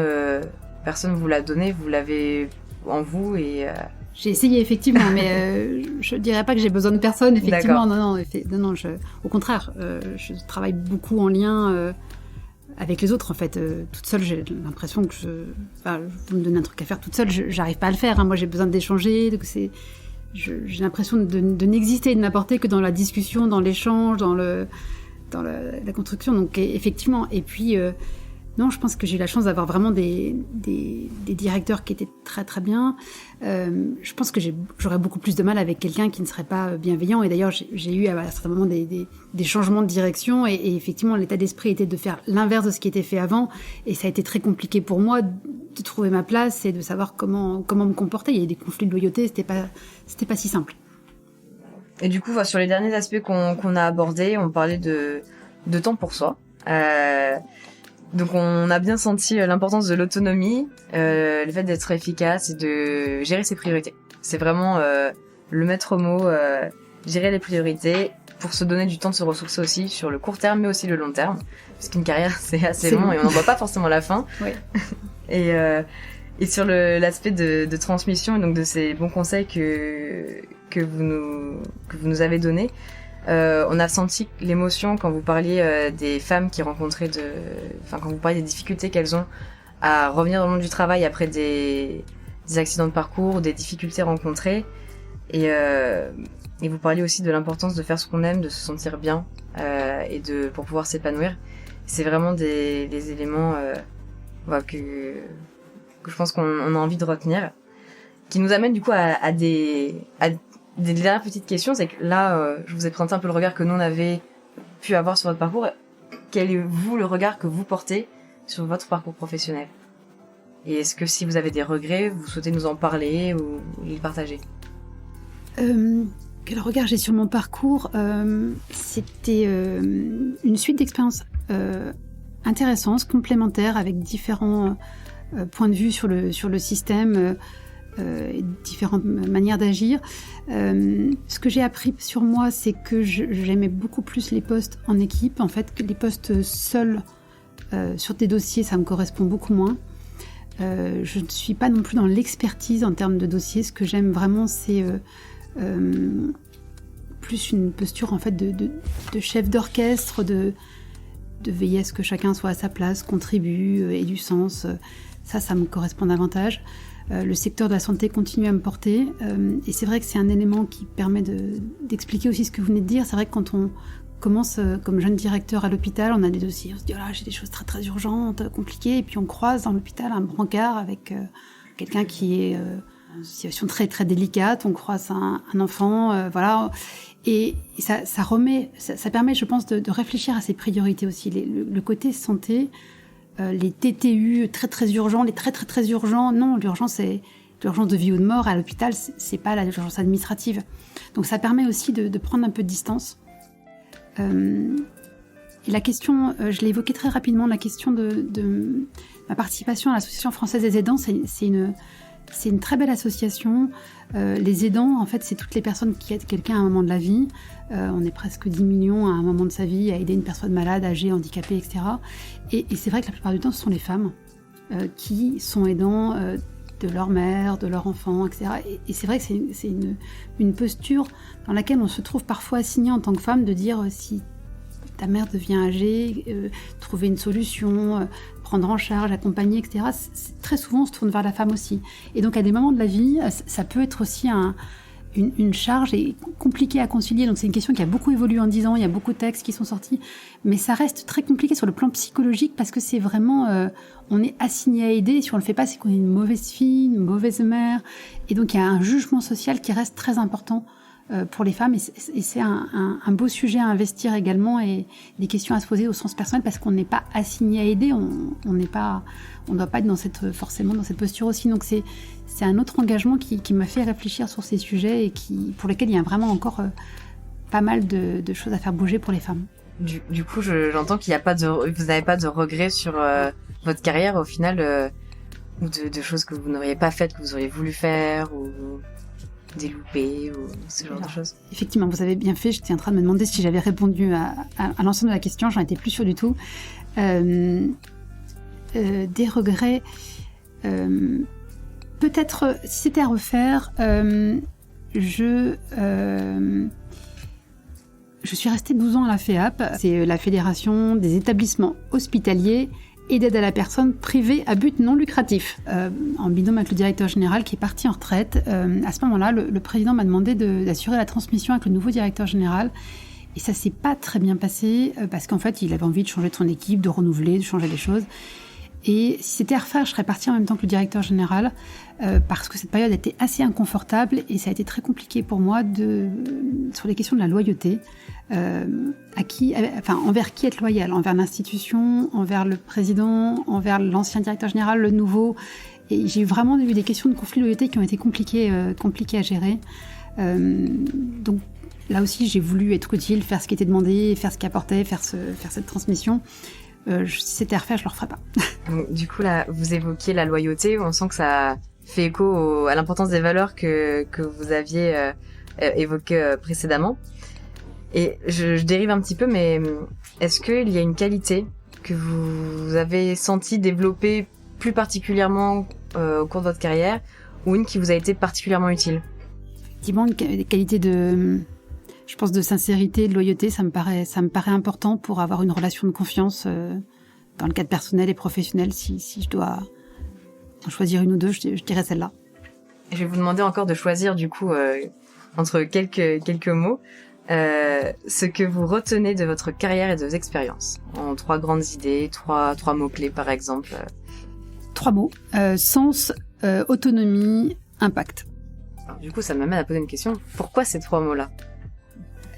vous l'a donnée, vous l'avez en vous et... J'ai essayé effectivement, mais je dirais pas que j'ai besoin de personne. Effectivement, D'accord. non. Au contraire, je travaille beaucoup en lien avec les autres. En fait, toute seule, j'ai l'impression que vous me donnez un truc à faire toute seule, j'arrive pas à le faire. Hein. Moi, j'ai besoin d'échanger. Donc j'ai l'impression de n'exister et de n'apporter que dans la discussion, dans l'échange, dans la construction. Donc effectivement, et puis. Non, je pense que j'ai eu la chance d'avoir vraiment des directeurs qui étaient très très bien. Je pense que j'aurais beaucoup plus de mal avec quelqu'un qui ne serait pas bienveillant. Et d'ailleurs, j'ai eu à certains moments des changements de direction. Et effectivement, l'état d'esprit était de faire l'inverse de ce qui était fait avant. Et ça a été très compliqué pour moi de trouver ma place et de savoir comment me comporter. Il y a eu des conflits de loyauté, c'était pas si simple. Et du coup, sur les derniers aspects qu'on a abordés, on parlait de temps pour soi. Donc on a bien senti l'importance de l'autonomie, le fait d'être efficace et de gérer ses priorités. C'est vraiment le maître mot, gérer les priorités pour se donner du temps de se ressourcer aussi sur le court terme mais aussi le long terme, parce qu'une carrière c'est assez long et on n'en voit pas forcément la fin. Ouais. Et sur l'aspect de transmission et donc de ces bons conseils que vous nous avez donnés, on a senti l'émotion quand vous parliez des femmes qui rencontraient quand vous parliez des difficultés qu'elles ont à revenir dans le monde du travail après des accidents de parcours, des difficultés rencontrées, et vous parliez aussi de l'importance de faire ce qu'on aime, de se sentir bien et pour pouvoir s'épanouir. C'est vraiment des éléments que je pense qu'on a envie de retenir, qui nous amène du coup à des dernières petites questions. C'est que là, je vous ai présenté un peu le regard que nous on avait pu avoir sur votre parcours. Quel est vous le regard que vous portez sur votre parcours professionnel? Et est-ce que si vous avez des regrets, vous souhaitez nous en parler ou les partager? Quel regard j'ai sur mon parcours? C'était une suite d'expériences intéressantes, complémentaires, avec différents points de vue sur le système, différentes manières d'agir. Ce que j'ai appris sur moi, c'est que j'aimais beaucoup plus les postes en équipe, en fait, que les postes seuls sur des dossiers, ça me correspond beaucoup moins. Je ne suis pas non plus dans l'expertise en termes de dossiers. Ce que j'aime vraiment, c'est plus une posture en fait de chef d'orchestre, de veiller à ce que chacun soit à sa place, contribue, ait du sens. Ça me correspond davantage. Le secteur de la santé continue à me porter. Et c'est vrai que c'est un élément qui permet d'expliquer aussi ce que vous venez de dire. C'est vrai que quand on commence comme jeune directeur à l'hôpital, on a des dossiers, on se dit oh là, j'ai des choses très très urgentes, compliquées, et puis on croise dans l'hôpital un brancard avec quelqu'un qui est en situation très très délicate, on croise un enfant, voilà, et ça permet, je pense, de réfléchir à ses priorités aussi, le côté santé, les TTU très très urgents, les très très très urgents, non, l'urgence c'est l'urgence de vie ou de mort à l'hôpital, c'est pas l'urgence administrative, donc ça permet aussi de prendre un peu de distance. Et la question, je l'ai évoquée très rapidement, la question de ma participation à l'Association française des aidants, c'est une très belle association. Les aidants, en fait, c'est toutes les personnes qui aident quelqu'un à un moment de la vie. On est presque 10 millions à un moment de sa vie à aider une personne malade, âgée, handicapée, etc. Et c'est vrai que la plupart du temps, ce sont les femmes qui sont aidants de leur mère, de leur enfant, etc. Et c'est vrai que c'est une posture dans laquelle on se trouve parfois assigné en tant que femme de dire si ta mère devient âgée, trouver une solution, prendre en charge, accompagner, etc. Très souvent, on se tourne vers la femme aussi. Et donc, à des moments de la vie, ça peut être aussi une charge et compliquée à concilier. Donc, c'est une question qui a beaucoup évolué en 10 ans. Il y a beaucoup de textes qui sont sortis. Mais ça reste très compliqué sur le plan psychologique parce que c'est vraiment... on est assigné à aider. Et si on ne le fait pas, c'est qu'on est une mauvaise fille, une mauvaise mère. Et donc, il y a un jugement social qui reste très important pour les femmes. Et c'est un beau sujet à investir également et des questions à se poser au sens personnel parce qu'on n'est pas assigné à aider. On ne doit pas être forcément dans cette posture aussi. Donc, c'est un autre engagement qui m'a fait réfléchir sur ces sujets et pour lesquels il y a vraiment encore pas mal de choses à faire bouger pour les femmes. Du coup, j'entends qu'il n'y a pas vous n'avez pas de regrets sur votre carrière au final, ou de choses que vous n'auriez pas faites, que vous auriez voulu faire, ou des loupés, ou ce genre de choses. Effectivement, vous avez bien fait. J'étais en train de me demander si j'avais répondu à l'ensemble de la question. J'en étais plus sûre du tout. Des regrets... peut-être, si c'était à refaire, je suis restée 12 ans à la FEAP. C'est la Fédération des établissements hospitaliers et d'aide à la personne privée à but non lucratif. En binôme avec le directeur général qui est parti en retraite. À ce moment-là, le président m'a demandé d'assurer la transmission avec le nouveau directeur général. Et ça s'est pas très bien passé parce qu'en fait, il avait envie de changer de son équipe, de renouveler, de changer les choses. Et si c'était à refaire, je serais partie en même temps que le directeur général parce que cette période était assez inconfortable et ça a été très compliqué pour moi sur les questions de la loyauté. Envers qui être loyal, envers l'institution, envers le président, envers l'ancien directeur général, le nouveau. Et j'ai vraiment eu des questions de conflit de loyauté qui ont été compliquées à gérer. Donc là aussi, j'ai voulu être utile, faire ce qui était demandé, faire ce qui apportait, faire cette transmission. Si c'était à refaire, je le referais pas. Du coup, là, vous évoquiez la loyauté. On sent que ça fait écho à l'importance des valeurs que vous aviez évoquées précédemment. Et je dérive un petit peu, mais est-ce qu'il y a une qualité que vous avez senti développer plus particulièrement au cours de votre carrière, ou une qui vous a été particulièrement utile? Effectivement, des qualités je pense de sincérité, de loyauté, ça me paraît important pour avoir une relation de confiance dans le cadre personnel et professionnel. Si je dois en choisir une ou deux, je dirais celle-là. Je vais vous demander encore de choisir du coup entre quelques mots ce que vous retenez de votre carrière et de vos expériences. En 3 grandes idées, 3 mots-clés par exemple. 3 mots. Sens, autonomie, impact. Alors, du coup, ça m'amène à poser une question. Pourquoi ces 3 mots-là ?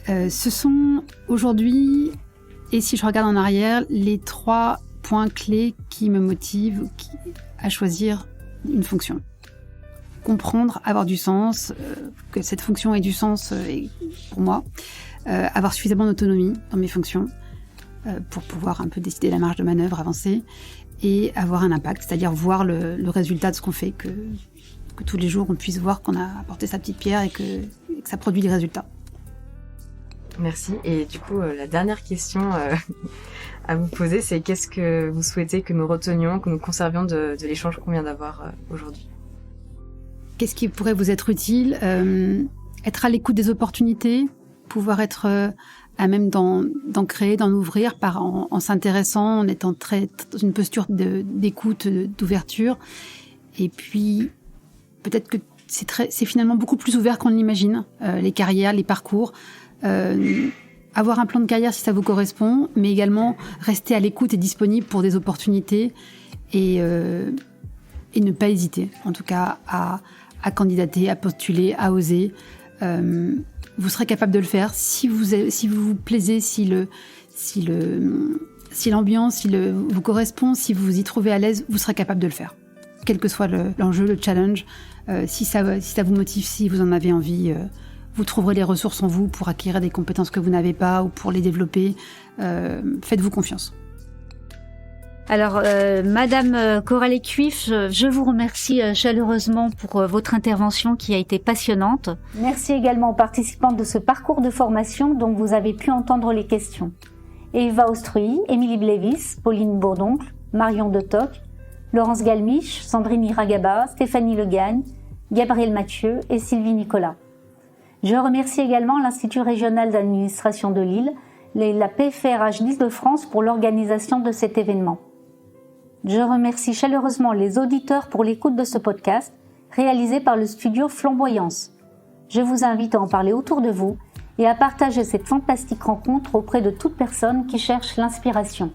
Ce sont aujourd'hui, et si je regarde en arrière, les 3 points clés qui me motivent à choisir une fonction. Comprendre, avoir du sens, que cette fonction ait du sens pour moi, avoir suffisamment d'autonomie dans mes fonctions pour pouvoir un peu décider la marge de manœuvre, avancer, et avoir un impact, c'est-à-dire voir le résultat de ce qu'on fait, que tous les jours on puisse voir qu'on a apporté sa petite pierre et que ça produit des résultats. Merci. Et du coup, la dernière question à vous poser, c'est qu'est-ce que vous souhaitez que nous retenions, que nous conservions de l'échange qu'on vient d'avoir aujourd'hui ? Qu'est-ce qui pourrait vous être utile ? Être à l'écoute des opportunités, pouvoir être à même d'en créer, d'en ouvrir en s'intéressant, en étant dans une posture d'écoute, d'ouverture. Et puis, peut-être que c'est finalement beaucoup plus ouvert qu'on l'imagine, les carrières, les parcours. Avoir un plan de carrière si ça vous correspond, mais également rester à l'écoute et disponible pour des opportunités et ne pas hésiter, en tout cas, à candidater, à postuler, à oser. Vous serez capable de le faire si vous vous plaisez, si l'ambiance, vous correspond, si vous y trouvez à l'aise, vous serez capable de le faire. Quel que soit l'enjeu, le challenge, si ça vous motive, si vous en avez envie, vous trouverez les ressources en vous pour acquérir des compétences que vous n'avez pas ou pour les développer. Faites-vous confiance. Alors, Madame Coralie Cuif, je vous remercie chaleureusement pour votre intervention qui a été passionnante. Merci également aux participants de ce parcours de formation dont vous avez pu entendre les questions. Eva Austruy, Émilie Blévis, Pauline Bourdoncle, Marion De Toc, Laurence Galmiche, Sandrine Iragaba, Stéphanie Legagne, Gabriel Mathieu et Sylvie Nicolas. Je remercie également l'Institut régional d'administration de Lille et la PFRH d'Île-de-France pour l'organisation de cet événement. Je remercie chaleureusement les auditeurs pour l'écoute de ce podcast, réalisé par le studio Flamboyance. Je vous invite à en parler autour de vous et à partager cette fantastique rencontre auprès de toute personne qui cherche l'inspiration.